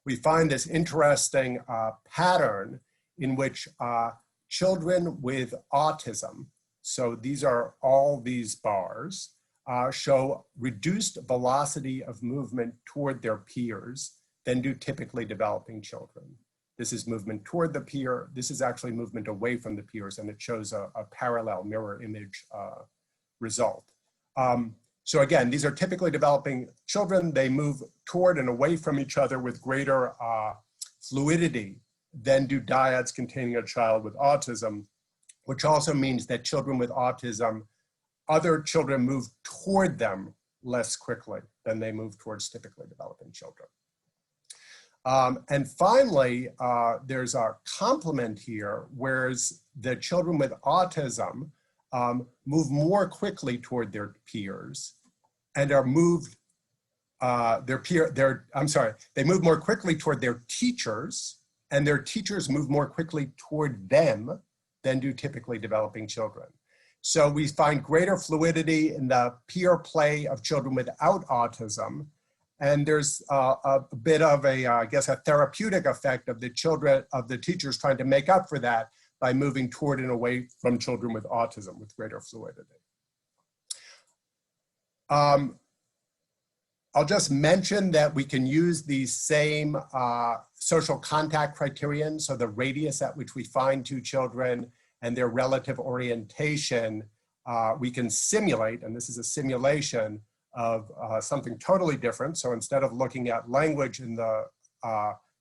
We find this interesting pattern in which children with autism, so these are all these bars, show reduced velocity of movement toward their peers than do typically developing children. This is movement toward the peer. This is actually movement away from the peers, and it shows a parallel mirror image result. So again, these are typically developing children. They move toward and away from each other with greater fluidity than do dyads containing a child with autism, which also means that children with autism, other children move toward them less quickly than they move towards typically developing children. And finally, there's a complement here, whereas the children with autism move more quickly toward their peers and are moved, they move more quickly toward their teachers, and their teachers move more quickly toward them than do typically developing children. So we find greater fluidity in the peer play of children without autism. And there's a bit of a, I guess, a therapeutic effect of the children, of the teachers trying to make up for that by moving toward and away from children with autism with greater fluidity. I'll just mention that we can use these same social contact criterion, so the radius at which we find two children and their relative orientation, we can simulate, and this is a simulation of something totally different. So instead of looking at language in the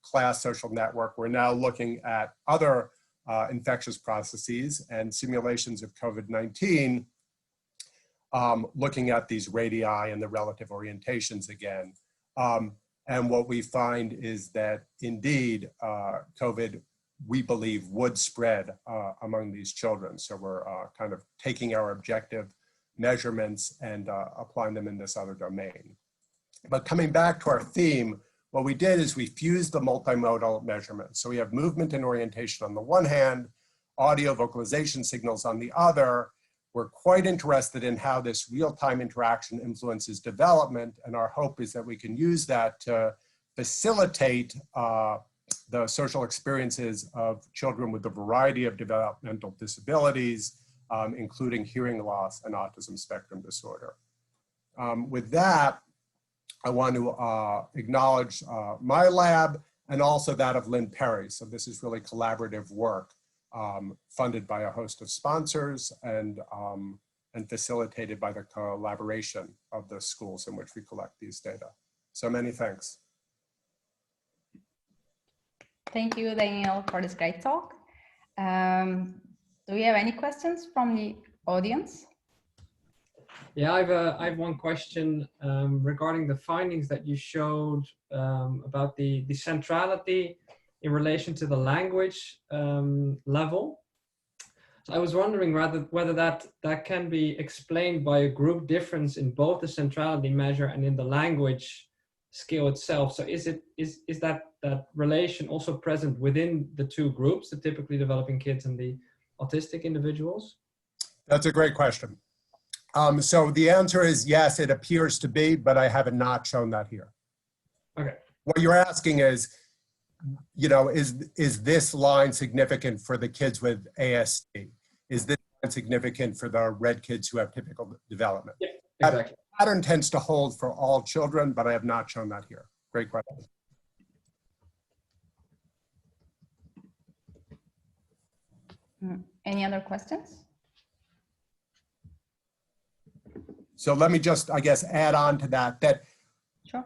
class social network, we're now looking at other infectious processes and simulations of COVID-19, looking at these radii and the relative orientations again. And what we find is that indeed COVID, we believe, would spread among these children. So we're kind of taking our objective measurements and applying them in this other domain. But coming back to our theme, what we did is we fused the multimodal measurements. So we have movement and orientation on the one hand, audio vocalization signals on the other. We're quite interested in how this real-time interaction influences development, and our hope is that we can use that to facilitate the social experiences of children with a variety of developmental disabilities, including hearing loss and autism spectrum disorder. With that, I want to acknowledge my lab and also that of Lynn Perry. So this is really collaborative work funded by a host of sponsors and facilitated by the collaboration of the schools in which we collect these data. So many thanks. Thank you, Daniel, for this great talk. Do we have any questions from the audience? Yeah, I have one question regarding the findings that you showed about the centrality in relation to the language level. So I was wondering whether that can be explained by a group difference in both the centrality measure and in the language scale itself. So is that relation also present within the two groups, the typically developing kids and the autistic individuals? That's a great question. So the answer is yes, it appears to be, but I have not shown that here. Okay. What you're asking is, you know, is this line significant for the kids with ASD? Is this line significant for the red kids who have typical development? Yeah, exactly. That pattern tends to hold for all children, but I have not shown that here. Great question. Any other questions? So let me just, I guess, add on to that Sure.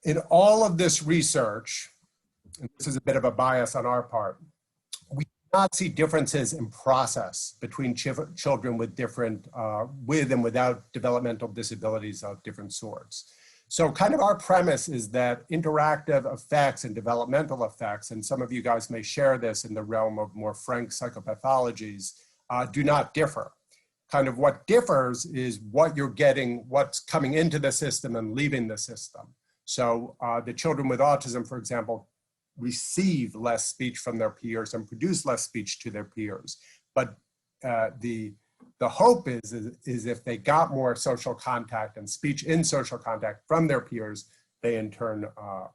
In all of this research, and this is a bit of a bias on our part, we do not see differences in process between children with different, with and without developmental disabilities of different sorts. So kind of our premise is that interactive effects and developmental effects, and some of you guys may share this in the realm of more frank psychopathologies, do not differ. Kind of what differs is what you're getting, what's coming into the system and leaving the system. So the children with autism, for example, receive less speech from their peers and produce less speech to their peers. But the hope is if they got more social contact and speech in social contact from their peers, they in turn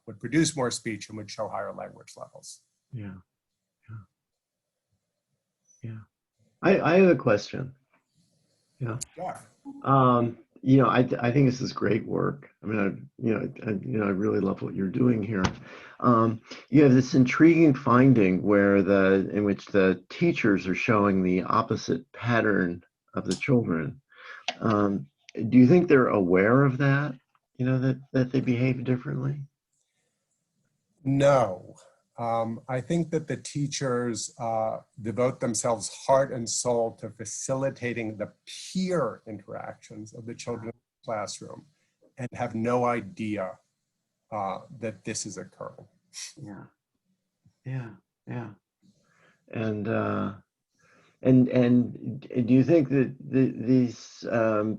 would produce more speech and would show higher language levels. Yeah. I have a question. Yeah. You know, I think this is great work. I mean, I really love what you're doing here. You have this intriguing finding in which the teachers are showing the opposite pattern of the children. Do you think they're aware of that? You know, that they behave differently? No. I think that the teachers devote themselves heart and soul to facilitating the peer interactions of the children in the classroom and have no idea that this is occurring. Yeah, yeah, yeah. And do you think that these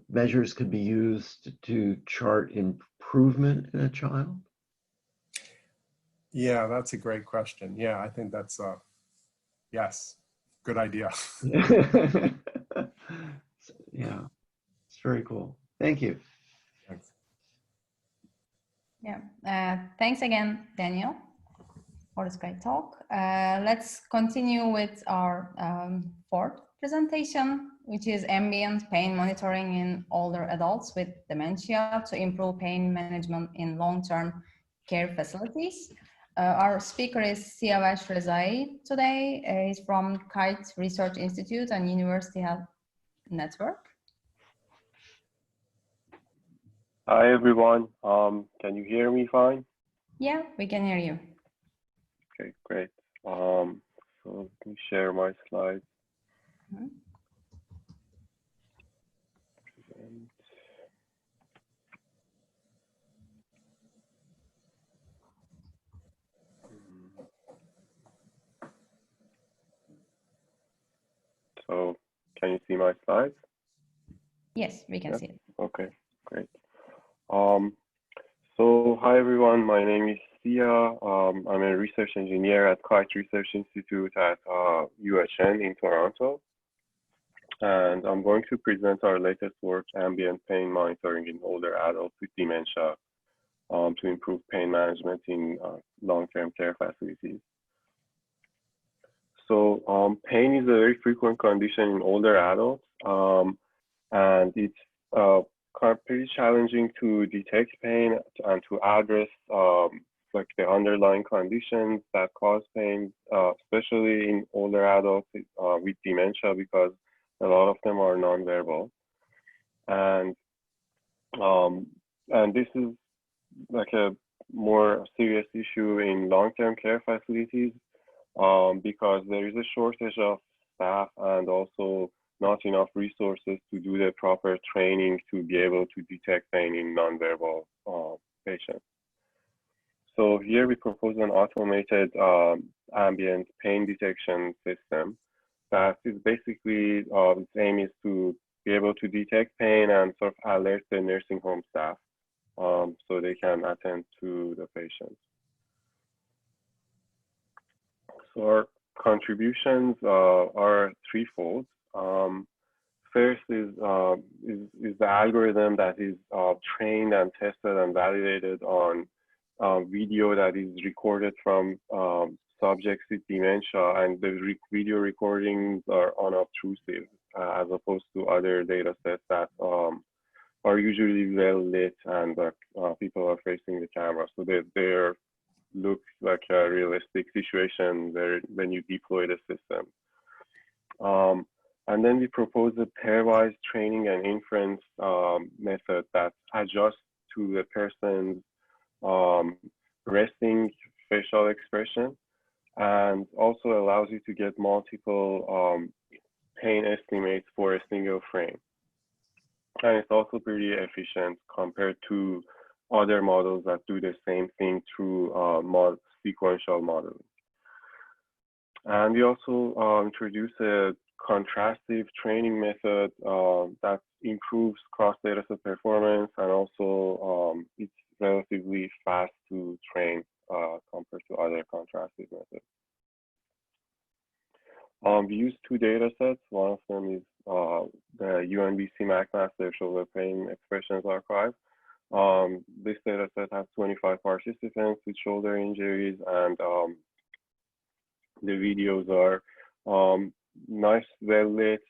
measures could be used to chart improvement in a child? Yeah, that's a great question. Yeah, I think that's yes, good idea. Yeah, it's very cool. Thank you. Thanks. Yeah, thanks again, Daniel, for this great talk. Let's continue with our fourth presentation, which is ambient pain monitoring in older adults with dementia to improve pain management in long-term care facilities. Our speaker is Siavash Rezai today. He's from Kite Research Institute and University Health Network. Hi everyone, can you hear me fine? Yeah, we can hear you. Okay, great. So let me share my slides. Mm-hmm. So can you see my slides? Yes, we can see it. Okay, great. So hi everyone, my name is Sia. I'm a research engineer at Kite Research Institute at UHN in Toronto. And I'm going to present our latest work, ambient pain monitoring in older adults with dementia to improve pain management in long-term care facilities. So pain is a very frequent condition in older adults, and it's pretty challenging to detect pain and to address like the underlying conditions that cause pain, especially in older adults with dementia, because a lot of them are nonverbal. And this is like a more serious issue in long-term care facilities because there is a shortage of staff and also not enough resources to do the proper training to be able to detect pain in nonverbal patients. So here we propose an automated ambient pain detection system that is basically, its aim is to be able to detect pain and sort of alert the nursing home staff so they can attend to the patients. So our contributions are threefold. First is the algorithm that is trained and tested and validated on video that is recorded from subjects with dementia, and the video recordings are unobtrusive as opposed to other data sets that are usually well lit and people are facing the camera. So they look like a realistic situation there when you deploy the system. And then we propose a pairwise training and inference method that adjusts to the person's resting facial expression and also allows you to get multiple pain estimates for a single frame. And it's also pretty efficient compared to other models that do the same thing through sequential modeling. And we also introduce a contrastive training method that improves cross-dataset performance, and also it's relatively fast to train compared to other contrastive methods. We use two data sets. One of them is the UNBC McMaster Shoulder Pain Expressions Archive. This data set has 25 participants with shoulder injuries, and the videos are nice, well lit,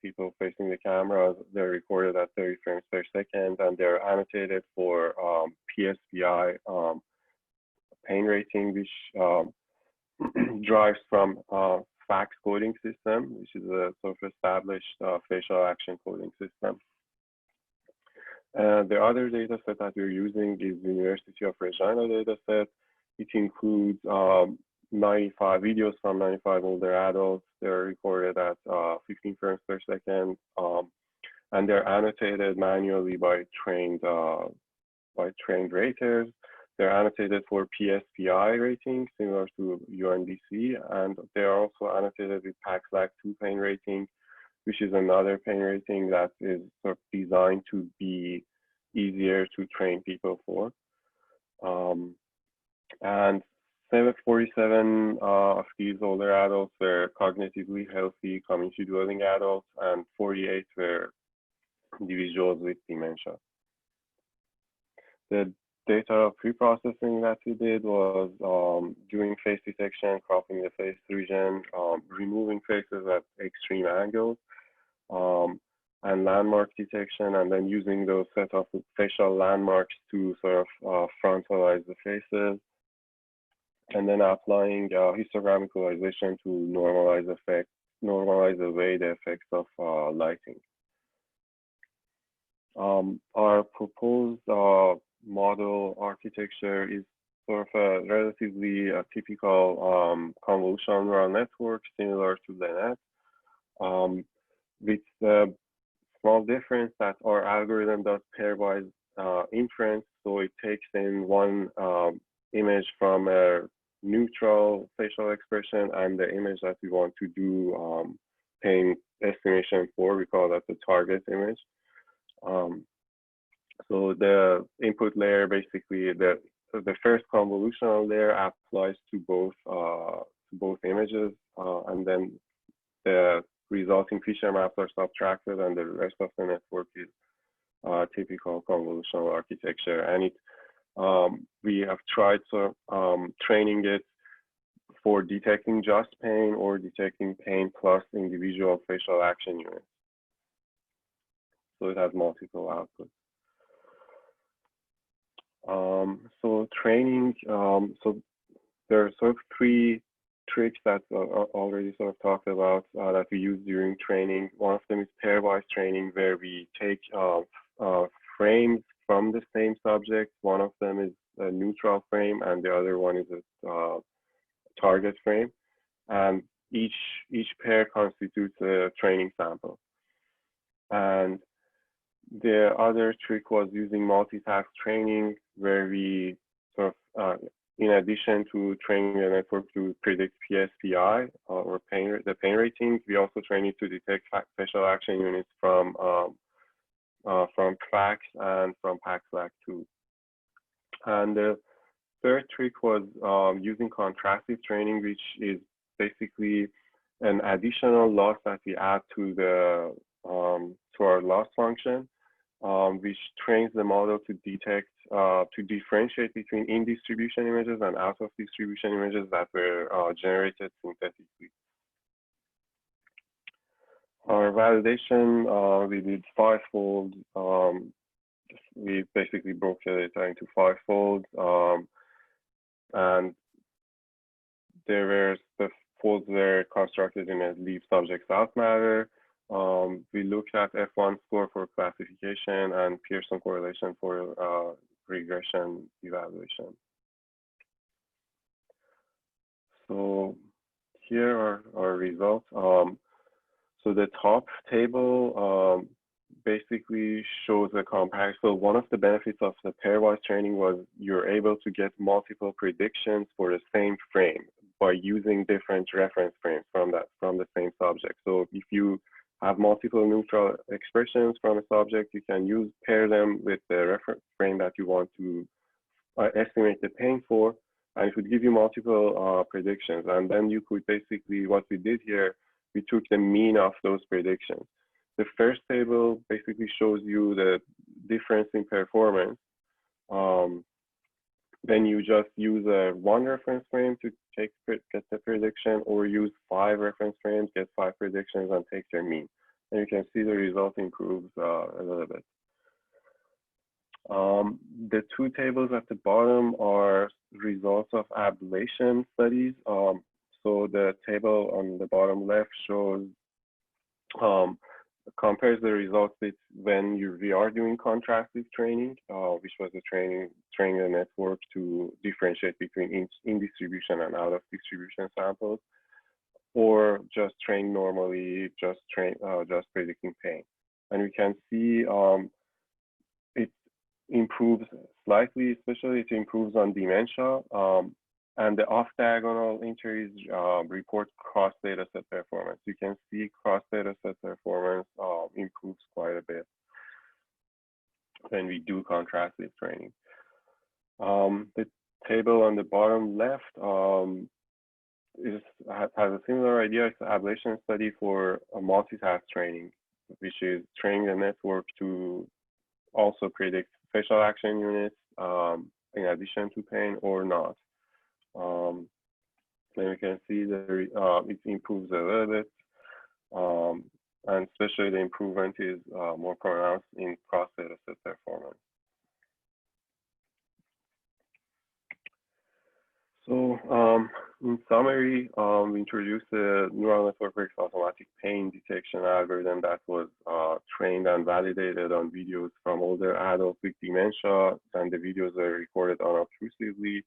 people facing the cameras. They're recorded at 30 frames per second, and they're annotated for PSPI pain rating, which drives from FACS coding system, which is a sort of established facial action coding system. The other data set that we're using is the University of Regina data set. It includes 95 videos from 95 older adults. They're recorded at 15 frames per second, and they're annotated manually by trained raters. They're annotated for PSPI rating, similar to UNDC, and they are also annotated with PACS-LAC2 pain rating, which is another pain rating that is sort of designed to be easier to train people for. And 747 of these older adults were cognitively healthy, community-dwelling adults, and 48 were individuals with dementia. The data pre-processing that we did was doing face detection, cropping the face region, removing faces at extreme angles, and landmark detection, and then using those set of facial landmarks to sort of frontalize the faces, and then applying histogram equalization to normalize away the effects of lighting. Our proposed model architecture is sort of a relatively typical convolutional neural network similar to LeNet, with the small difference that our algorithm does pairwise inference. So it takes in one image from a neutral facial expression and the image that we want to do pain estimation for. We call that the target image. So the input layer, basically the first convolutional layer applies to both images, and then the resulting feature maps are subtracted, and the rest of the network is typical convolutional architecture. And it we have tried training it for detecting just pain or detecting pain plus individual facial action units. So it has multiple outputs. So training, so there are sort of three tricks that are already sort of talked about that we use during training. One of them is pairwise training, where we take frames from the same subject. One of them is a neutral frame, and the other one is a target frame. And each pair constitutes a training sample. And the other trick was using multitask training, where we sort of, in addition to training the network to predict PSPI or the pain rating, we also train it to detect facial action units from FACS and from PACS-LAC2. And the third trick was using contrastive training, which is basically an additional loss that we add to our loss function, which trains the model to detect, to differentiate between in-distribution images and out-of-distribution images that were generated synthetically. Our validation, we did 5-fold. We basically broke the data into 5-fold, and the folds were constructed in a leave subjects out manner. We looked at F1 score for classification and Pearson correlation for regression evaluation. So here are our results. So the top table basically shows a comparison. So one of the benefits of the pairwise training was you're able to get multiple predictions for the same frame by using different reference frames from the same subject. So if you have multiple neutral expressions from a subject, you can pair them with the reference frame that you want to estimate the pain for, and it would give you multiple predictions. And then you could basically, what we did here, we took the mean of those predictions. The first table basically shows you the difference in performance. Then you just use one reference frame to get the prediction, or use 5 reference frames, get 5 predictions, and take their mean. And you can see the result improves a little bit. The 2 tables at the bottom are results of ablation studies. So the table on the bottom left shows compares the results with when we are doing contrastive training, which was a training a network to differentiate between in distribution and out of distribution samples, or just train normally, just predicting pain. And we can see it improves slightly, especially it improves on dementia. And the off-diagonal entries report cross dataset performance. You can see cross dataset performance improves quite a bit when we do contrastive training. The table on the bottom left has a similar idea. It's an ablation study for a multitask training, which is training the network to also predict facial action units in addition to pain or not. Then we can see that it improves a little bit, and especially the improvement is more pronounced in cross dataset performance. So in summary, we introduced the neural network-based automatic pain detection algorithm that was trained and validated on videos from older adults with dementia, and the videos were recorded unobtrusively.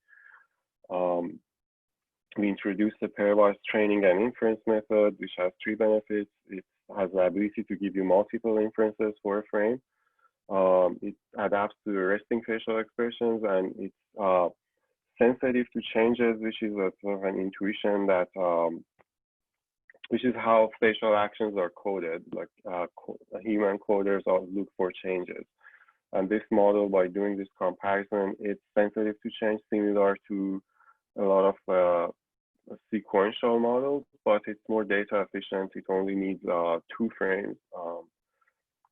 We introduced the pairwise training and inference method, which has 3 benefits. It has the ability to give you multiple inferences for a frame. It adapts to the resting facial expressions, and it's sensitive to changes, which is a sort of an intuition that, which is how facial actions are coded. Like human coders all look for changes. And this model, by doing this comparison, it's sensitive to change, similar to a lot of sequential models, but it's more data efficient. It only needs 2 frames,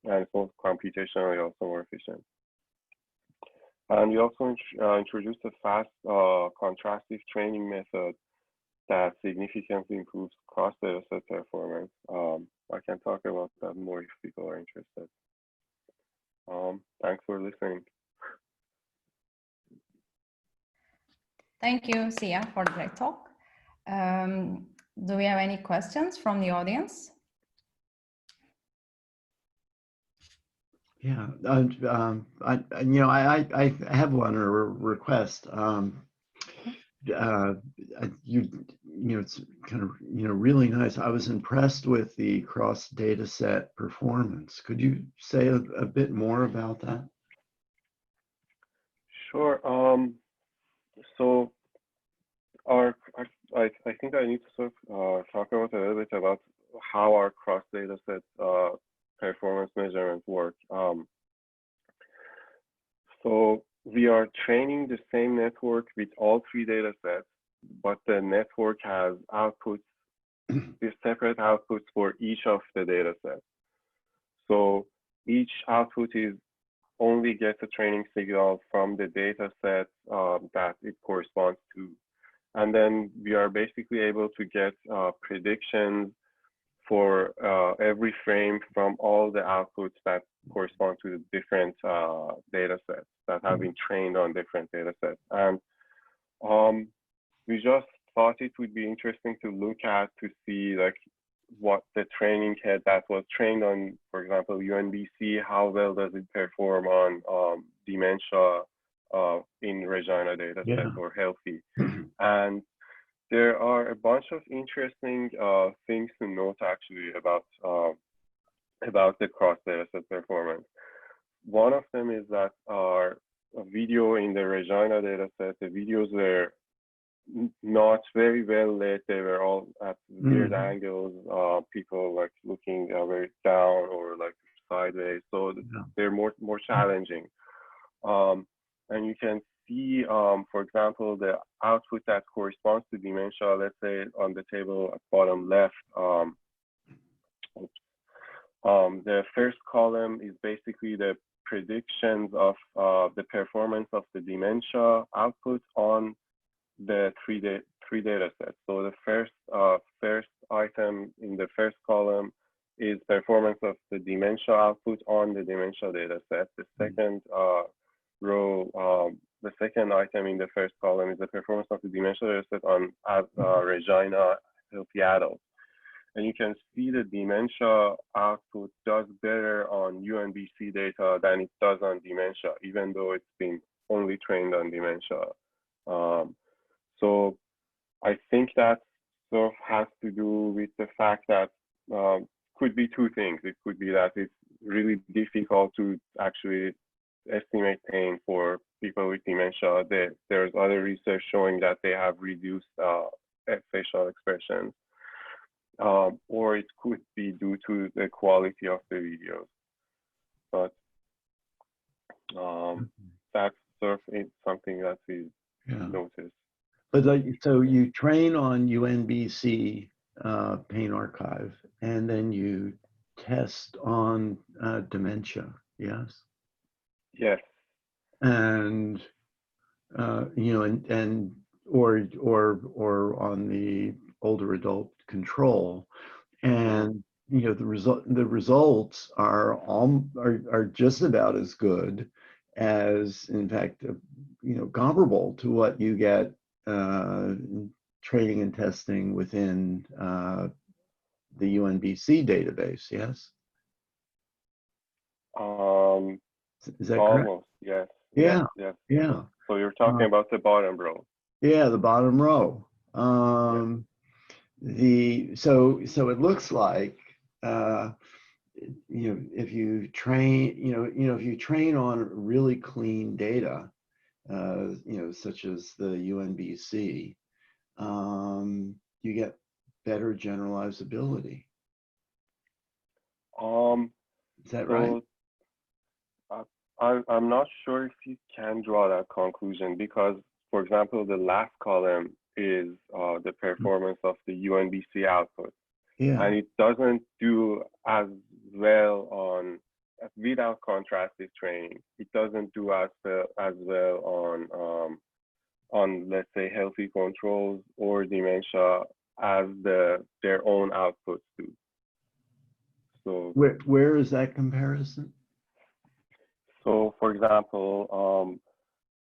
and it's more computationally also more efficient. And we also introduced a fast contrastive training method that significantly improves cross dataset performance. I can talk about that more if people are interested. Thanks for listening. Thank you, Sia, for the great talk. Do we have any questions from the audience? Yeah, I have one or a request. It's kind of, really nice. I was impressed with the cross data set performance. Could you say a bit more about that? Sure. So I think I need to sort of talk about a little bit about how our cross data set performance measurements work. So we are training the same network with all 3 data sets, but the network has outputs, with separate outputs for each of the data sets. So each output only gets a training signal from the data set that it corresponds to. And then we are basically able to get predictions for every frame from all the outputs that correspond to the different data sets that have been trained on different data sets. And we just thought it would be interesting to look at to see like what the training head that was trained on, for example, UNBC, how well does it perform on dementia in Regina data set or healthy. And there are a bunch of interesting things to note actually about the cross dataset performance. One of them is that our video in the Regina dataset, the videos were not very well lit. They were all at weird angles. People like looking very down or like sideways. So they're more challenging. And you can see, for example, the output that corresponds to dementia, let's say on the table at bottom left, the first column is basically the predictions of the performance of the dementia output on the three data sets. So the first item in the first column is performance of the dementia output on the dementia data set. The second row, the second item in the first column is the performance of the dementia data set on Regina healthy adults. and you can see the dementia output does better on UNBC data than it does on dementia, even though it's been only trained on dementia. So I think that sort of has to do with the fact that could be two things. It could be that it's really difficult to actually estimate pain for people with dementia. There's other research showing that they have reduced facial expressions, or it could be due to the quality of the videos. But that's sort of something that we noticed. But so you train on UNBC Pain Archive, and then you test on dementia, yes? Yes. And you know, or on the older adult control, and you know, the results are just about as good as, in fact, you know, comparable to what you get training and testing within the UNBC database, yes? Is that correct? Almost, yes. Yeah, yes. yeah. So you're talking about the bottom row. Yeah, the bottom row. So it looks like you know, if you train, if you train on really clean data, you know, such as the UNBC, you get better generalizability. Is that right? I'm not sure if you can draw that conclusion because, for example, the last column is the performance of the UNBC output. Yeah. And it doesn't do as well on, without contrastive training, it doesn't do as well on let's say healthy controls or dementia as their own outputs do. So where is that comparison? So for example,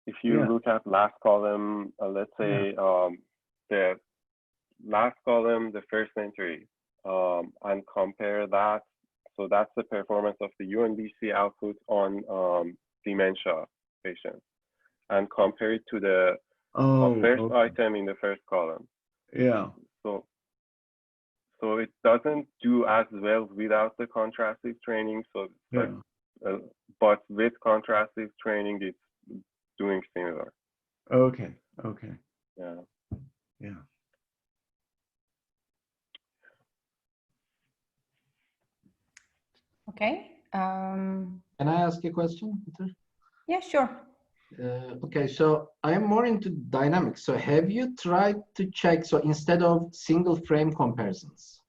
if you look at last column, let's say the last column, the first entry, and compare that. So that's the performance of the UNBC output on dementia patients, and compare it to the first item in the first column. Yeah. So it doesn't do as well without the contrastive training. So but with contrastive training, it's doing similar. Okay. Yeah. Okay. Can I ask a question, Peter? Yeah, sure. Okay, so I am more into dynamics. So have you tried to check, so instead of single frame comparisons,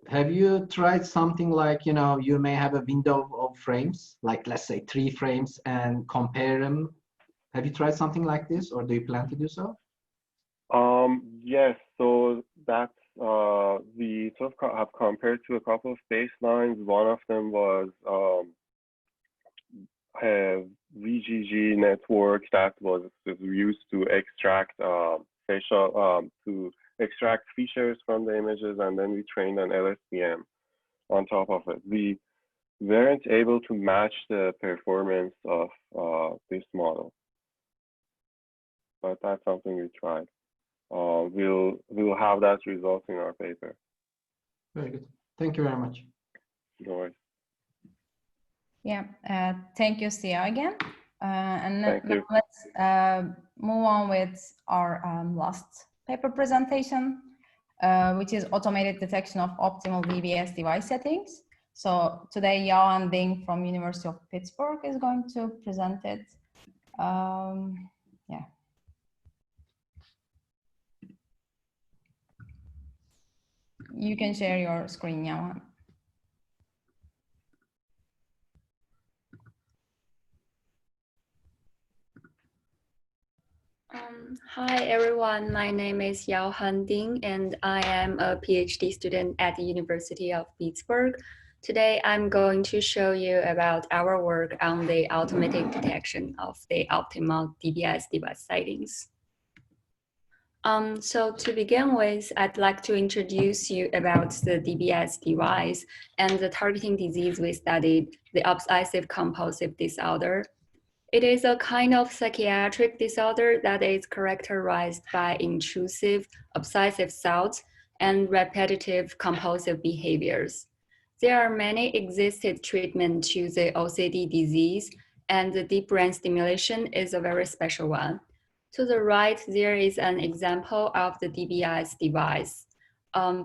have you tried something like, you know, you may have a window of frames, like let's say 3 frames, and compare them? Have you tried something like this, or do you plan to do so? Yes, so that's we sort of have compared to a couple of baselines. One of them was a VGG network that was used to extract to extract features from the images, and then we trained an LSTM on top of it. We weren't able to match the performance of this model, but that's something we tried. We'll have that result in our paper. Very good. Thank you very much. No worries. Yeah, thank you, Sia, again. And Thank now you. let's move on with our last paper presentation, which is automated detection of optimal DBS device settings. So today, Yaohan Ding from University of Pittsburgh is going to present it. Yeah. You can share your screen, Yaohan. Hi everyone, my name is Yaohan Ding and I am a PhD student at the University of Pittsburgh. Today I'm going to show you about our work on the automatic detection of the optimal DBS device sightings. So to begin with, I'd like to introduce you about the DBS device and the targeting disease we studied, the obsessive compulsive disorder. It is a kind of psychiatric disorder that is characterized by intrusive, obsessive thoughts and repetitive compulsive behaviors. There are many existing treatments to the OCD disease, and the deep brain stimulation is a very special one. To the right, there is an example of the DBS device.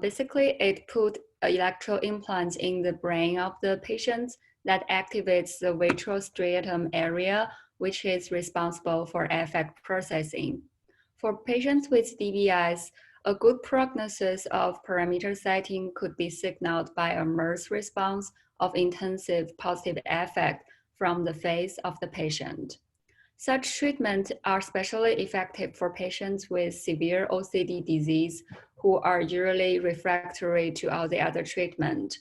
Basically, it put electro implants in the brain of the patient that activates the ventral striatum area, which is responsible for affect processing. For patients with DBS, a good prognosis of parameter setting could be signaled by a MERS response of intensive positive affect from the face of the patient. Such treatments are especially effective for patients with severe OCD disease who are usually refractory to all the other treatment.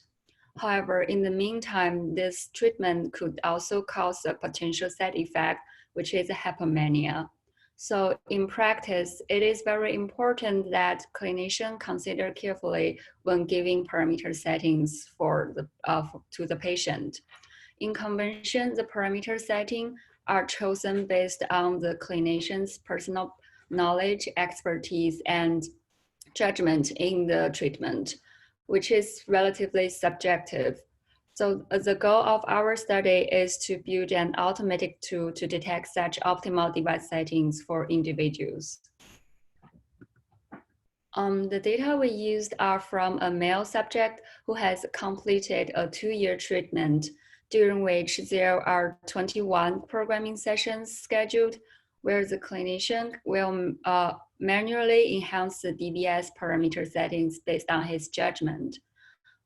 However, in the meantime, this treatment could also cause a potential side effect, which is hypomania. So in practice, it is very important that clinicians consider carefully when giving parameter settings to the patient. In convention, the parameter setting are chosen based on the clinician's personal knowledge, expertise, and judgment in the treatment, which is relatively subjective. So the goal of our study is to build an automatic tool to detect such optimal device settings for individuals. The data we used are from a male subject who has completed a 2-year treatment, during which there are 21 programming sessions scheduled, where the clinician will manually enhance the DBS parameter settings based on his judgment.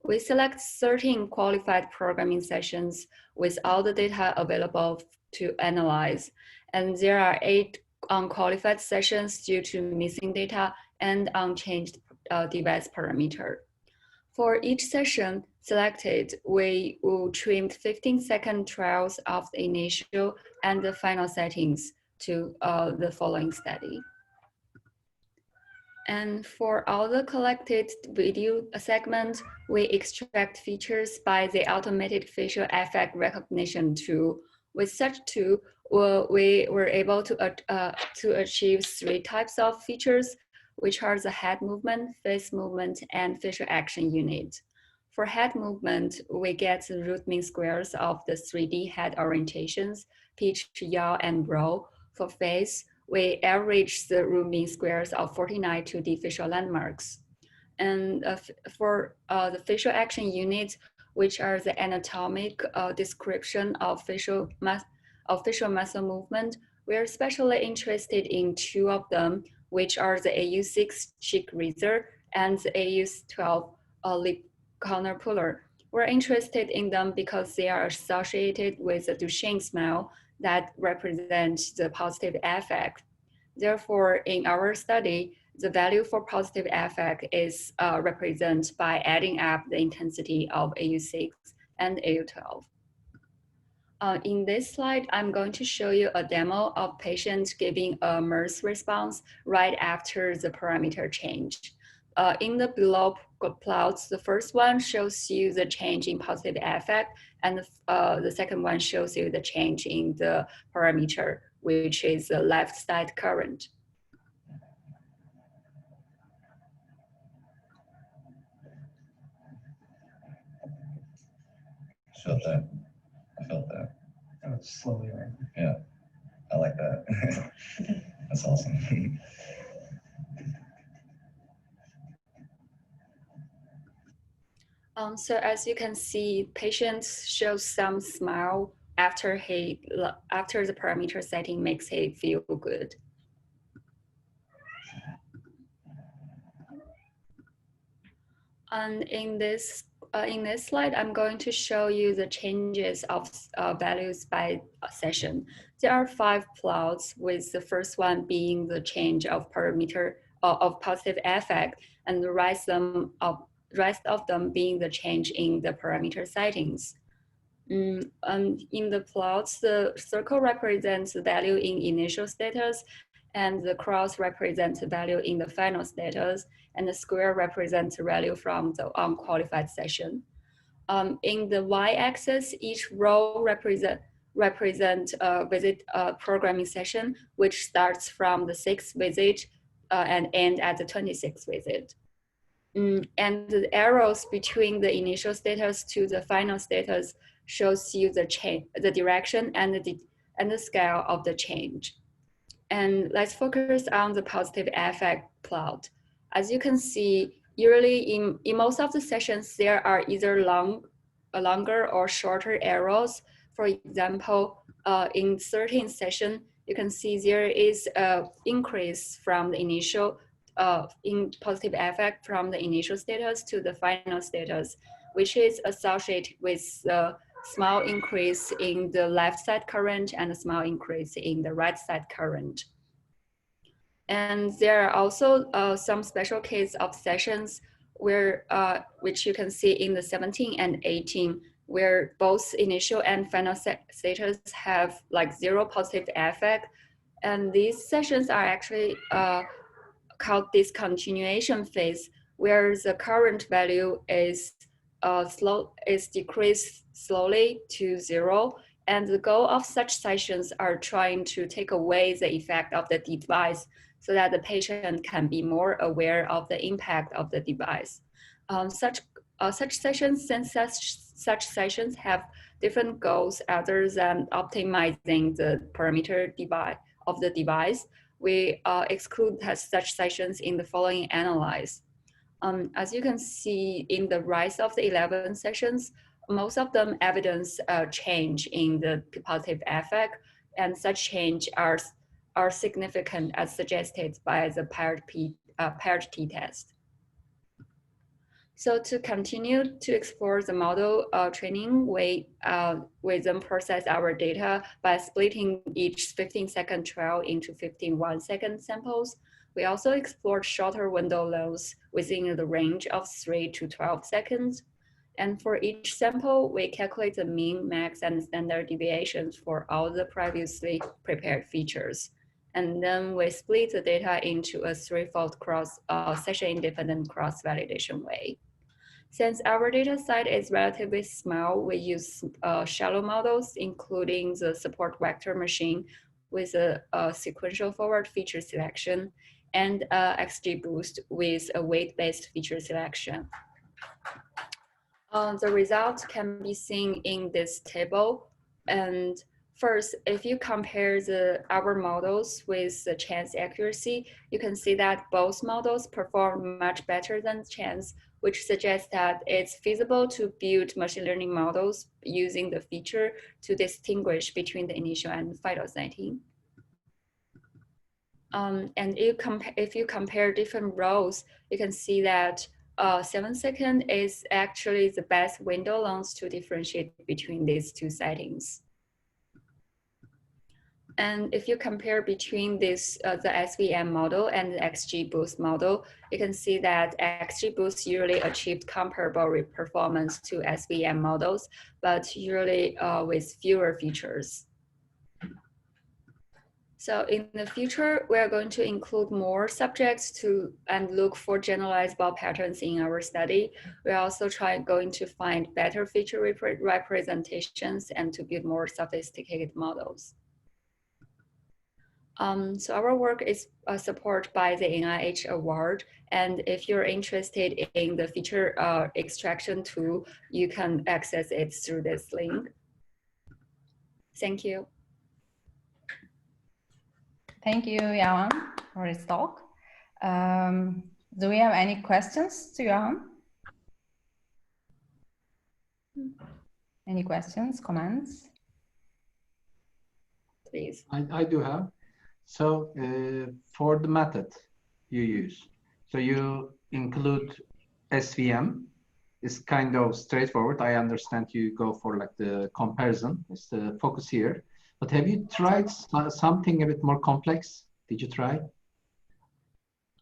We select 13 qualified programming sessions with all the data available to analyze, and there are 8 unqualified sessions due to missing data and unchanged device parameter. For each session selected, we will trim 15-second trials of the initial and the final settings to the following study. And for all the collected video segments, we extract features by the automated facial effect recognition tool. With such tool, we were able to achieve 3 types of features, which are the head movement, face movement, and facial action unit. For head movement, we get the root mean squares of the 3D head orientations, pitch, yaw, and brow. For face, we average the root mean squares of 49 2D facial landmarks. And for the facial action units, which are the anatomic description of facial muscle movement, we are especially interested in 2 of them, which are the AU6 cheek raiser and the AU12 lip corner puller. We're interested in them because they are associated with the Duchenne smile that represents the positive affect. Therefore, in our study, the value for positive affect is represented by adding up the intensity of AU6 and AU12. In this slide, I'm going to show you a demo of patients giving a MERS response right after the parameter change. In the below plots, the first one shows you the change in positive affect, and the second one shows you the change in the parameter, which is the left side current. Felt that. I felt that. That was slowly right. Yeah, I like that. That's awesome. So as you can see, patients show some smile after the parameter setting makes him feel good. And in this slide, I'm going to show you the changes of values by session. There are 5 plots, with the first one being the change of parameter of positive affect, and the rest of them being the change in the parameter settings. And in the plots, the circle represents the value in initial status, and the cross represents the value in the final status, and the square represents the value from the unqualified session. In the y-axis, each row represent a visit programming session, which starts from the 6th visit and end at the 26th visit. And the arrows between the initial status to the final status shows you the change, the direction and the scale of the change. And let's focus on the positive affect plot. As you can see, usually in most of the sessions, there are either longer or shorter arrows. For example, in 13th session, you can see there is an increase from the initial in positive affect from the initial status to the final status, which is associated with a small increase in the left side current and a small increase in the right side current. And there are also some special case of sessions where, which you can see in the 17 and 18, where both initial and final status have like 0 positive affect. And these sessions are actually called discontinuation phase, where the current value is decreased slowly to 0. And the goal of such sessions are trying to take away the effect of the device so that the patient can be more aware of the impact of the device. Such sessions, since such sessions have different goals other than optimizing the parameter of the device, we exclude such sessions in the following analysis. As you can see in the rise of the 11 sessions, most of them evidence a change in the positive affect, and such change are significant as suggested by the paired t-test. So to continue to explore the model training, we then process our data by splitting each 15-second trial into 15 1-second samples. We also explored shorter window lengths within the range of 3 to 12 seconds. And for each sample, we calculate the mean, max, and standard deviations for all the previously prepared features. And then we split the data into a 3-fold session-independent cross-validation way. Since our data set is relatively small, we use shallow models, including the support vector machine with a sequential forward feature selection and XGBoost with a weight-based feature selection. The results can be seen in this table. And first, if you compare our models with the chance accuracy, you can see that both models perform much better than chance, which suggests that it's feasible to build machine learning models using the feature to distinguish between the initial and final setting. And if you compare different rows, you can see that 7 seconds is actually the best window length to differentiate between these two settings. And if you compare between this, the SVM model and the XGBoost model, you can see that XGBoost usually achieved comparable performance to SVM models, but usually with fewer features. So in the future, we are going to include more subjects and look for generalized ball patterns in our study. We're also going to find better feature representations and to build more sophisticated models. So our work is supported by the NIH award. And if you're interested in the feature extraction tool, you can access it through this link. Thank you. Thank you, Johan, for this talk. Do we have any questions to Johan? Any questions, comments? Please. I do have. So for the method you use, so you include SVM. It's kind of straightforward. I understand you go for like the comparison. It's the focus here. But have you tried something a bit more complex? Did you try?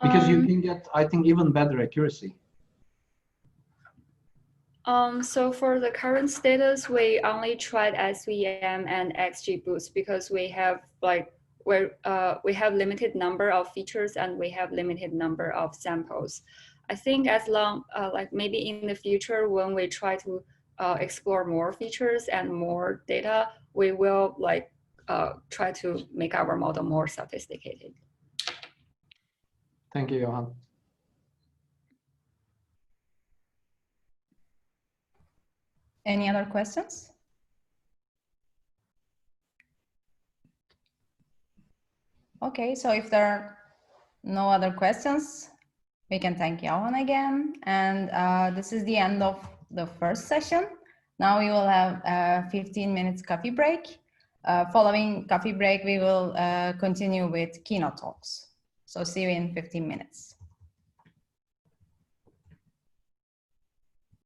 Because you can get, I think, even better accuracy. So for the current status, we only tried SVM and XGBoost because we have like we have limited number of features and we have limited number of samples. I think as long, like maybe in the future when we try to explore more features and more data, we will like try to make our model more sophisticated. Thank you, Johan. Any other questions? Okay, so if there are no other questions, we can thank Johan again. And this is the end of the first session. Now we will have a 15 minutes coffee break. Following coffee break, we will continue with keynote talks. So see you in 15 minutes.